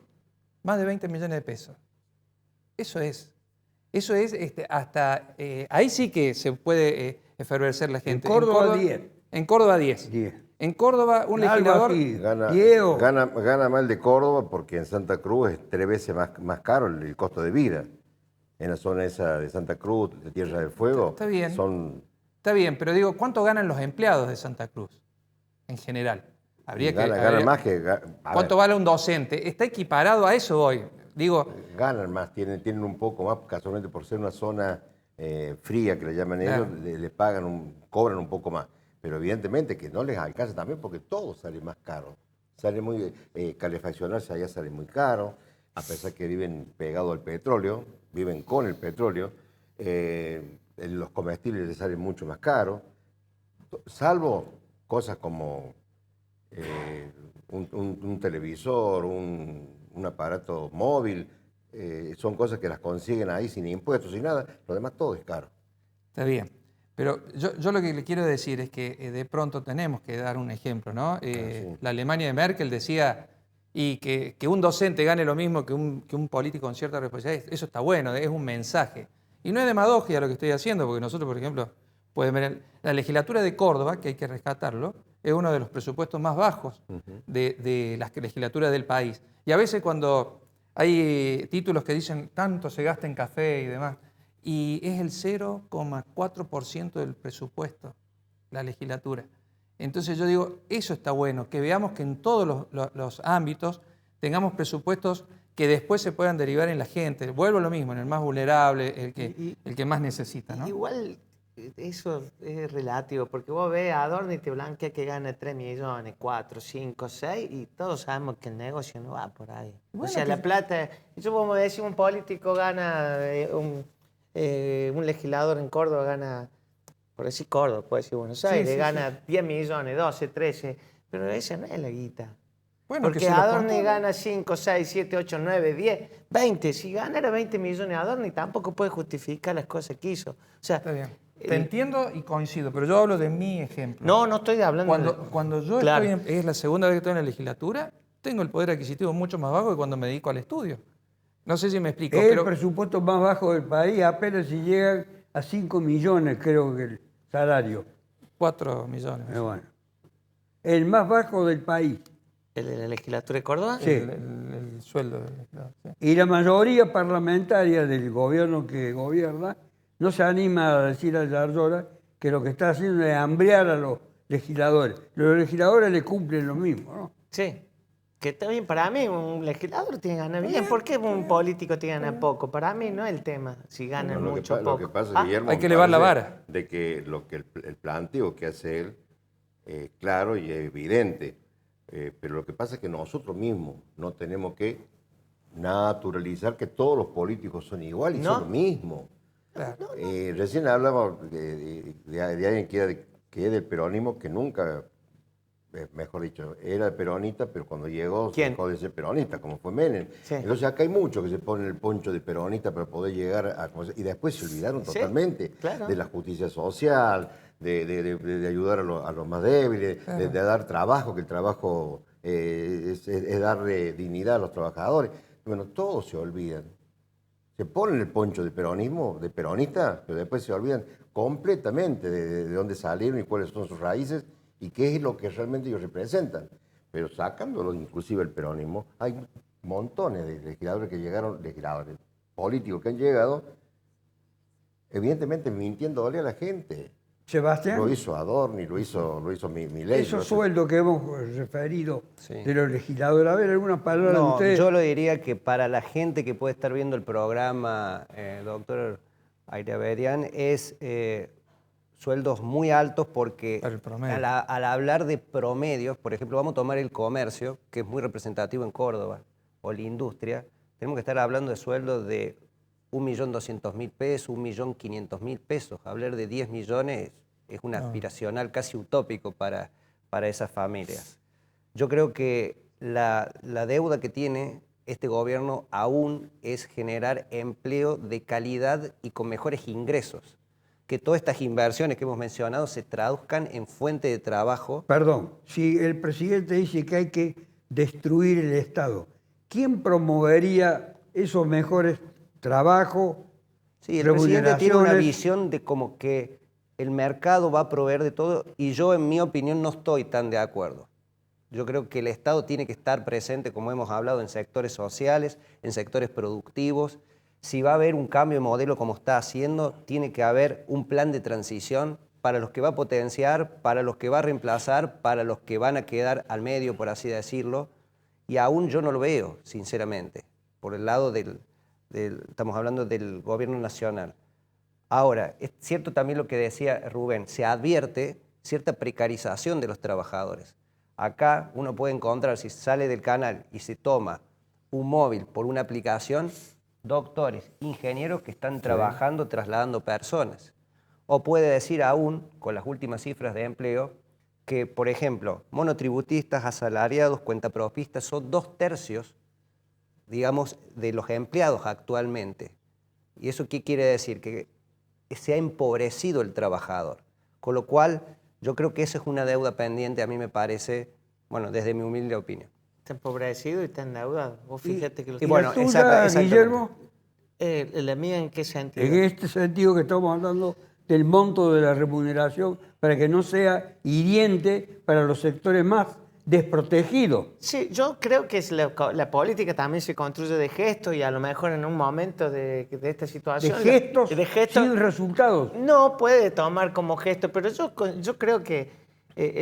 Más de 20 millones de pesos. Eso es hasta, ahí sí que se puede efervecer la gente. En Córdoba 10. En Córdoba 10. En Córdoba un legislador... Gana mal de Córdoba porque en Santa Cruz es 3 veces más caro el costo de vida. en la zona esa de Santa Cruz, de Tierra del Fuego, Está bien. son... Está bien, pero digo, ¿cuánto ganan los empleados de Santa Cruz en general? Ganan más que... ¿Cuánto vale un docente? Está equiparado a eso hoy. Digo, ganan más, tienen un poco más, casualmente por ser una zona fría, que le llaman Claro. ellos, le pagan, cobran un poco más. Pero evidentemente que no les alcanza también porque todo sale más caro. Sale muy, calefaccionarse allá sale muy caro, a pesar que viven pegados al petróleo, viven con el petróleo. Los comestibles les salen mucho más caros, salvo cosas como un televisor, un aparato móvil, son cosas que las consiguen ahí sin impuestos, sin nada, lo demás todo es caro. está bien. Pero yo lo que le quiero decir es que de pronto tenemos que dar un ejemplo, ¿no? Sí. La Alemania de Merkel decía y que un docente gane lo mismo que un político con cierta responsabilidad, eso está bueno, es un mensaje. Y no es demagogia lo que estoy haciendo, porque nosotros, por ejemplo, pueden ver, la legislatura de Córdoba, que hay que rescatarlo, es uno de los presupuestos más bajos de las legislaturas del país. Y a veces cuando hay títulos que dicen tanto se gasta en café y demás, y es el 0,4% del presupuesto, la legislatura. Entonces yo digo, eso está bueno, que veamos que en todos los ámbitos tengamos presupuestos que después se puedan derivar en la gente. Vuelvo a lo mismo, en el más vulnerable, el que más necesita, ¿no? Igual eso es relativo, porque vos ves a Adorno y te blanquea que gana 3 millones, 4, 5, 6, y todos sabemos que el negocio no va por ahí. Bueno, o sea, la plata, eso vamos a decir, un político gana, un legislador en Córdoba gana, por decir Córdoba, puede decir Buenos Aires, gana 10 millones, 12, 13, pero esa no es la guita. Bueno, porque Adorni gana 5, 6, 7, 8, 9, 10, 20. Si ganara 20 millones Adorni, tampoco puede justificar las cosas que hizo. O sea, está bien. Te entiendo y coincido, pero yo hablo de mi ejemplo. No estoy hablando Cuando yo es la segunda vez que estoy en la legislatura, tengo el poder adquisitivo mucho más bajo que cuando me dedico al estudio. No sé si me explico. Es el presupuesto más bajo del país, apenas si llegan a 5 millones, creo que el salario. 4 millones. Bueno. El más bajo del país. ¿El de la legislatura de Córdoba? Sí. El sueldo. Sí. Y la mayoría parlamentaria del gobierno que gobierna no se anima a decir a Yarlora que lo que está haciendo es hambrear a los legisladores. Los legisladores le cumplen lo mismo, ¿no? Sí. Que está bien, para mí un legislador tiene que ganar bien. ¿Por qué un político tiene que ganar poco? Para mí no es el tema, si gana mucho o poco. Lo que pasa, Guillermo, hay que elevar la vara. De que el planteo que hace él es claro y evidente. Pero lo que pasa es que nosotros mismos no tenemos que naturalizar que todos los políticos son iguales y son lo mismo. Claro. Recién hablaba de alguien que es del peronismo, que nunca, mejor dicho, era peronista, pero cuando llegó se dejó de ser peronista, como fue Menem. Sí. Entonces acá hay muchos que se ponen el poncho de peronista para poder llegar a... Y después se olvidaron totalmente de la justicia social, de ayudar a los más débiles, de dar trabajo, que el trabajo es darle dignidad a los trabajadores. Bueno, todos se olvidan. Se ponen el poncho de peronismo, de peronista, pero después se olvidan completamente de dónde salieron y cuáles son sus raíces y qué es lo que realmente ellos representan. Pero sacándolo inclusive el peronismo, hay montones de legisladores que llegaron, legisladores políticos que han llegado, evidentemente mintiéndole a la gente. Sebastián. Lo hizo Adorni, lo hizo Milei. Esos sueldos que hemos referido de los legisladores, a ver, ¿alguna palabra de ustedes? Yo lo diría que para la gente que puede estar viendo el programa, doctor Ayravedian, es sueldos muy altos porque al hablar de promedios, por ejemplo, vamos a tomar el comercio, que es muy representativo en Córdoba, o la industria, tenemos que estar hablando de sueldos de 1.200.000 pesos, 1.500.000 pesos. Hablar de 10 millones es un aspiracional casi utópico para esas familias. Yo creo que la deuda que tiene este gobierno aún es generar empleo de calidad y con mejores ingresos. Que todas estas inversiones que hemos mencionado se traduzcan en fuente de trabajo. Perdón, si el presidente dice que hay que destruir el Estado, ¿quién promovería esos mejores trabajos? Sí, el presidente tiene una visión de como que el mercado va a proveer de todo y yo, en mi opinión, no estoy tan de acuerdo. Yo creo que el Estado tiene que estar presente, como hemos hablado, en sectores sociales, en sectores productivos, si va a haber un cambio de modelo como está haciendo, tiene que haber un plan de transición para los que va a potenciar, para los que va a reemplazar, para los que van a quedar al medio, por así decirlo, y aún yo no lo veo, sinceramente, por el lado estamos hablando del gobierno nacional. Ahora, es cierto también lo que decía Rubén, se advierte cierta precarización de los trabajadores. Acá uno puede encontrar, si sale del canal y se toma un móvil por una aplicación, doctores, ingenieros que están trabajando, trasladando personas. O puede decir aún, con las últimas cifras de empleo, que, por ejemplo, monotributistas, asalariados, cuentapropistas, son 2/3, digamos, de los empleados actualmente. ¿Y eso qué quiere decir? Que se ha empobrecido el trabajador. Con lo cual, yo creo que esa es una deuda pendiente, a mí me parece, bueno, desde mi humilde opinión. Está empobrecido y está endeudado. Vos fíjate que lo ¿Y bueno, Guillermo? ¿La mía en qué sentido? En este sentido que estamos hablando del monto de la remuneración para que no sea hiriente para los sectores más desprotegidos. Sí, yo creo que la política también se construye de gestos y a lo mejor en un momento de esta situación... De gestos sin resultados. No puede tomar como gesto, pero yo creo que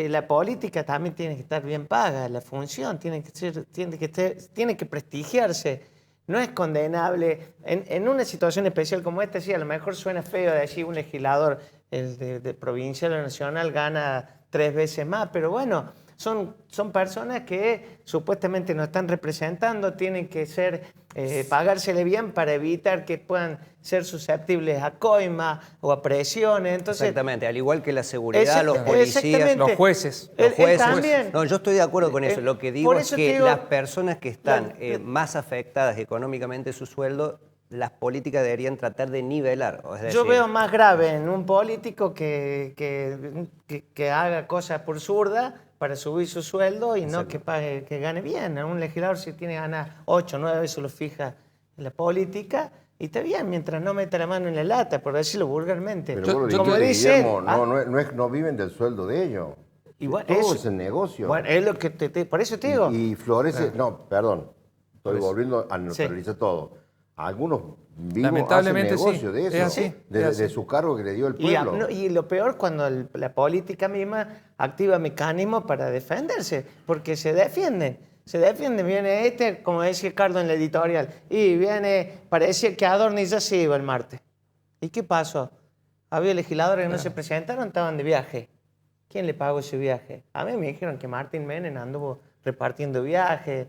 la política también tiene que estar bien paga, la función tiene que prestigiarse. No es condenable, en una situación especial como esta, sí, a lo mejor suena feo decir un legislador de provincial o nacional gana 3 veces más, pero bueno, son personas que supuestamente nos están representando, tienen que pagársele bien para evitar que puedan ser susceptibles a coima o a presiones. Entonces, exactamente, al igual que la seguridad, los policías, los jueces. También, no, yo estoy de acuerdo con eso. Lo que digo es que las personas que están más afectadas económicamente su sueldo, las políticas deberían tratar de nivelar. Es decir, yo veo más grave en un político que haga cosas por zurda para subir su sueldo y no que gane bien. Un legislador si tiene que ganar 8 o 9 veces lo fija en la política y está bien, mientras no meta la mano en la lata, por decirlo vulgarmente. Pero como dice, Guillermo, no viven del sueldo de ellos. Bueno, todo es el negocio. Bueno, es lo que por eso te digo. Y florece, estoy volviendo a neutralizar todo. Algunos vivos hacen negocio de eso, es así, de su cargo que le dio el pueblo. Y lo peor cuando la política misma activa mecanismos para defenderse, porque se defienden, viene como decía Carlos en la editorial, y parecía que Adorni ya se iba el martes. ¿Y qué pasó? Había legisladores que no se presentaron, estaban de viaje. ¿Quién le pagó ese viaje? A mí me dijeron que Martín Menem anduvo repartiendo viajes.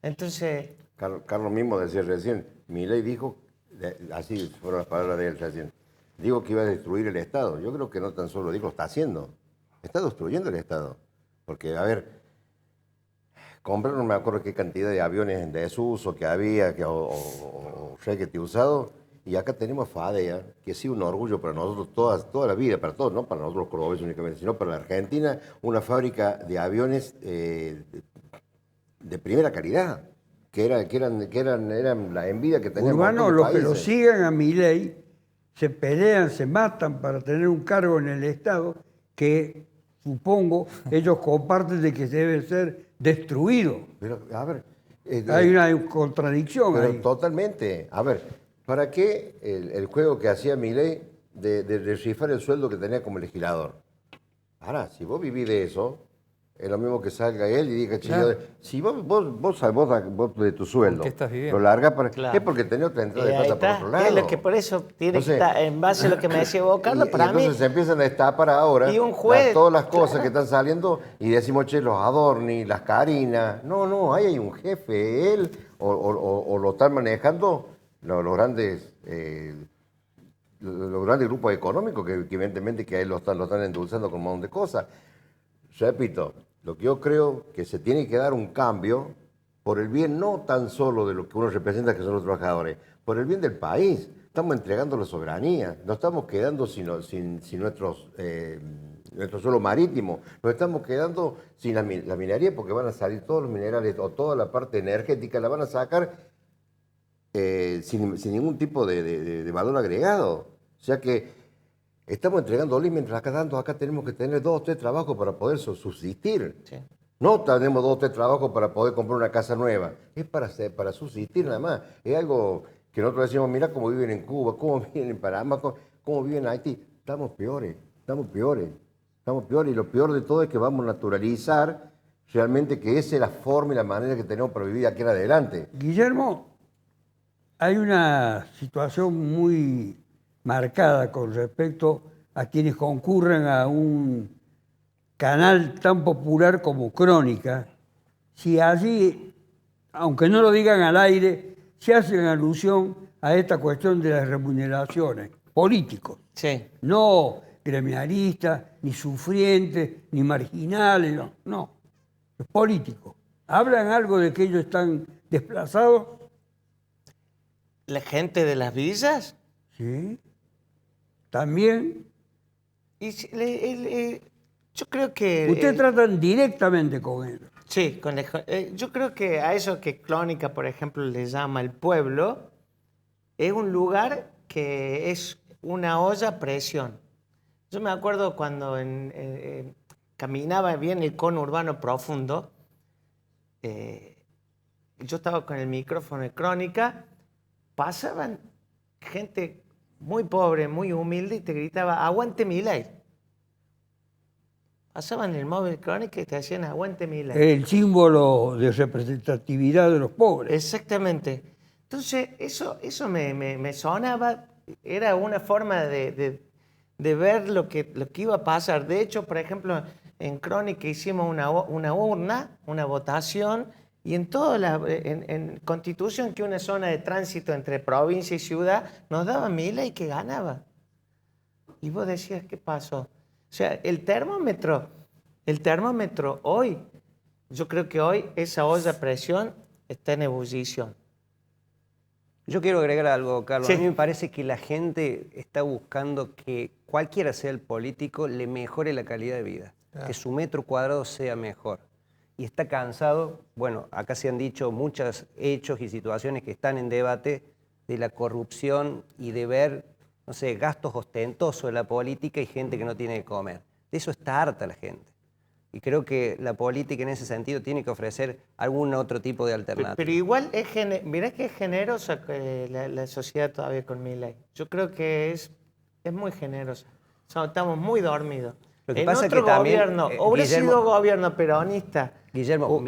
Entonces... Carlos mismo decía recién, Milei dijo, así fueron las palabras de él recién, dijo que iba a destruir el Estado. Yo creo que no tan solo dijo, lo está haciendo. Está destruyendo el Estado. Porque, a ver, compraron, no me acuerdo qué cantidad de aviones en desuso que había, o requete usado, y acá tenemos FADEA, que ha sido un orgullo para nosotros toda la vida, para todos, no para nosotros los cordobeses únicamente, sino para la Argentina, una fábrica de aviones de primera calidad. Que eran la envidia que tenían los que lo sigan a Milei se pelean, se matan para tener un cargo en el Estado que, supongo, ellos comparten de que debe ser destruido. Pero, a ver... hay una contradicción pero ahí. Totalmente. A ver, ¿para qué el juego que hacía Milei de rifar el sueldo que tenía como legislador? Ahora, si vos vivís de eso... Es lo mismo que salga él y diga, si vos de tu sueldo, lo largas para... Es porque tenés otra entrada de plata por otro lado. Es lo que por eso tiene que estar, en base a lo que me decía vos, Carlos, para mí... Entonces se empiezan a destapar ahora todas las cosas que están saliendo y decimos, che, los Adorni, las Carinas... No, ahí hay un jefe, él, o lo están manejando los grandes grupos económicos que evidentemente que ahí lo están endulzando con un montón de cosas. Repito, lo que yo creo que se tiene que dar un cambio por el bien no tan solo de lo que uno representa, que son los trabajadores, por el bien del país. Estamos entregando la soberanía, nos estamos quedando sin nuestro suelo marítimo, nos estamos quedando sin la minería porque van a salir todos los minerales o toda la parte energética, la van a sacar sin ningún tipo de valor agregado. O sea que... Estamos entregándole mientras acá tenemos que tener 2 o 3 trabajos para poder subsistir. Sí. No tenemos 2 o 3 trabajos para poder comprar una casa nueva. Es para subsistir nada más. Es algo que nosotros decimos, mira cómo viven en Cuba, cómo viven en Panamá, cómo viven en Haití. Estamos peores. Y lo peor de todo es que vamos a naturalizar realmente que esa es la forma y la manera que tenemos para vivir aquí en adelante. Guillermo, hay una situación muy marcada con respecto a quienes concurren a un canal tan popular como Crónica. Si allí, aunque no lo digan al aire, se hacen alusión a esta cuestión de las remuneraciones, políticos. Sí. No gremialistas, ni sufrientes, ni marginales, no. Los políticos. ¿Hablan algo de que ellos están desplazados? ¿La gente de las villas? Sí. ¿También? Y yo creo que... Ustedes tratan directamente con ellos. Sí, yo creo que a eso que Crónica, por ejemplo, le llama el pueblo, es un lugar que es una olla a presión. Yo me acuerdo cuando caminaba bien el conurbano profundo, yo estaba con el micrófono de Crónica, pasaban gente muy pobre, muy humilde y te gritaba, aguante Milei. Pasaban el móvil Crónica y te hacían aguante Milei. El símbolo de representatividad de los pobres. Exactamente. Entonces, eso me sonaba, era una forma de ver lo que iba a pasar. De hecho, por ejemplo, en Crónica hicimos una urna, una votación, y en Constitución, que es una zona de tránsito entre provincia y ciudad, nos daba Milei que ganaba. Y vos decías, ¿qué pasó? O sea, el termómetro hoy, yo creo que hoy esa olla a presión está en ebullición. Yo quiero agregar algo, Carlos. Sí. A mí me parece que la gente está buscando que cualquiera sea el político le mejore la calidad de vida, que su metro cuadrado sea mejor. Y está cansado, bueno, acá se han dicho muchos hechos y situaciones que están en debate de la corrupción y de ver, no sé, gastos ostentosos de la política y gente que no tiene que comer. De eso está harta la gente. Y creo que la política en ese sentido tiene que ofrecer algún otro tipo de alternativa. Pero igual, mirá que es generosa la sociedad todavía con Milei. Yo creo que es muy generosa. O sea, estamos muy dormidos. Lo que en pasa otro que también, gobierno, hubiera sido gobierno peronista. Guillermo,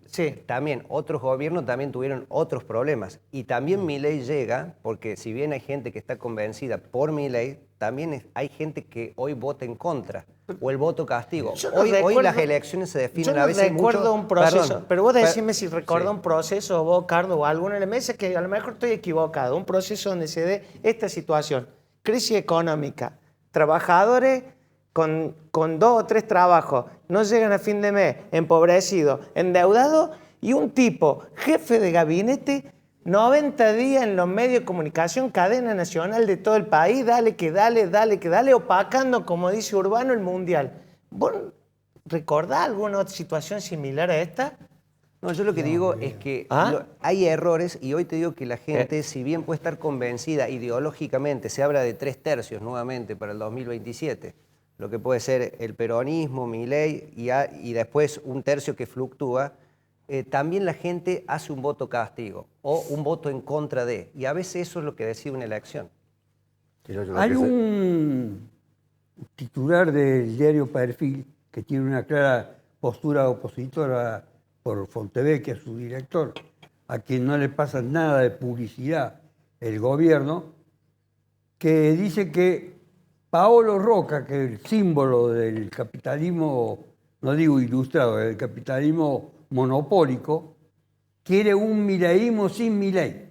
sí. También otros gobiernos también tuvieron otros problemas. Y también Milei llega, porque si bien hay gente que está convencida por Milei, también hay gente que hoy vota en contra. O el voto castigo. Hoy las elecciones se definen a veces mucho... Yo no recuerdo un proceso, Perdón, pero vos decime si recuerda un proceso, vos, Carlos, o alguno en la mesa, que a lo mejor estoy equivocado, un proceso donde se dé esta situación. Crisis económica, trabajadores con 2 o 3 trabajos, no llegan a fin de mes, empobrecidos, endeudados, y un tipo, jefe de gabinete, 90 días en los medios de comunicación, cadena nacional de todo el país, dale, que dale, opacando, como dice Urbano, el mundial. ¿Vos recordás alguna otra situación similar a esta? No, yo lo que digo es que hay errores, y hoy te digo que la gente, si bien puede estar convencida ideológicamente, se habla de 3/3 nuevamente para el 2027, lo que puede ser el peronismo, Milei, y después 1/3 que fluctúa, también la gente hace un voto castigo o un voto en contra de, y a veces eso es lo que decide una elección. Hay un titular del diario Perfil que tiene una clara postura opositora por Fontevecchia, su director, a quien no le pasa nada de publicidad el gobierno, que dice que Paolo Roca, que es el símbolo del capitalismo, no digo ilustrado, del capitalismo monopólico, quiere un mileísmo sin Milei.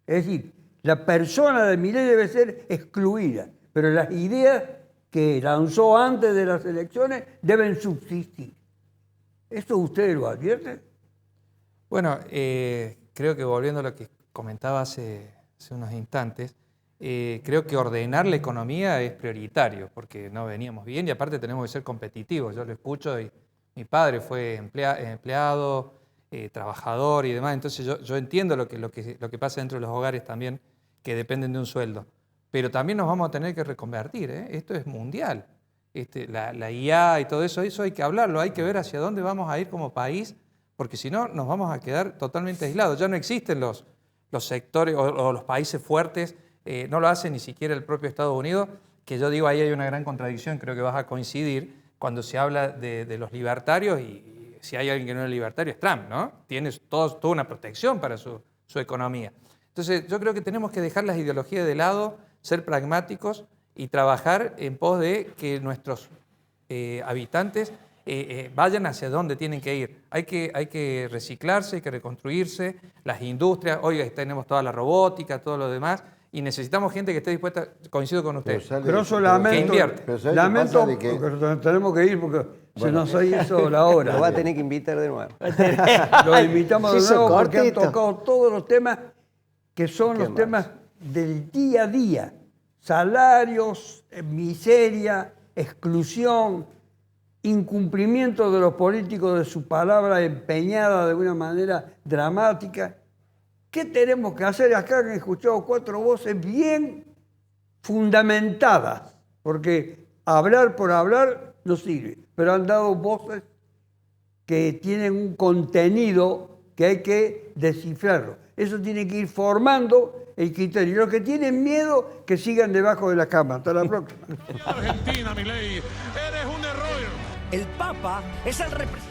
Es decir, la persona de Milei debe ser excluida, pero las ideas que lanzó antes de las elecciones deben subsistir. ¿Esto ustedes lo advierten? Bueno, creo que volviendo a lo que comentaba hace unos instantes, creo que ordenar la economía es prioritario, porque no veníamos bien y aparte tenemos que ser competitivos. Yo lo escucho y mi padre fue empleado, trabajador y demás, entonces yo entiendo lo que pasa dentro de los hogares también, que dependen de un sueldo. Pero también nos vamos a tener que reconvertir, esto es mundial. La IA y todo eso hay que hablarlo, hay que ver hacia dónde vamos a ir como país, porque si no nos vamos a quedar totalmente aislados. Ya no existen los los sectores o los países fuertes, no lo hace ni siquiera el propio Estados Unidos, que yo digo ahí hay una gran contradicción, creo que vas a coincidir, cuando se habla de los libertarios, y si hay alguien que no es libertario es Trump, ¿no? Tiene toda una protección para su economía. Entonces yo creo que tenemos que dejar las ideologías de lado, ser pragmáticos y trabajar en pos de que nuestros habitantes vayan hacia donde tienen que ir. Hay que reciclarse, hay que reconstruirse, las industrias, hoy tenemos toda la robótica, todo lo demás, y necesitamos gente que esté dispuesta, coincido con usted, que invierte. Lamento porque tenemos que ir porque se nos hizo la hora. Lo va a tener que invitar de nuevo. Lo invitamos de nuevo porque han tocado todos los temas que son los temas del día a día. Salarios, miseria, exclusión, incumplimiento de los políticos de su palabra empeñada de una manera dramática. ¿Qué tenemos que hacer? Acá han escuchado 4 voces bien fundamentadas, porque hablar por hablar no sirve, pero han dado voces que tienen un contenido que hay que descifrarlo. Eso tiene que ir formando el criterio. Los que tienen miedo, que sigan debajo de la cama. Hasta la próxima. Argentina, Milei, eres un error. El Papa es el representante.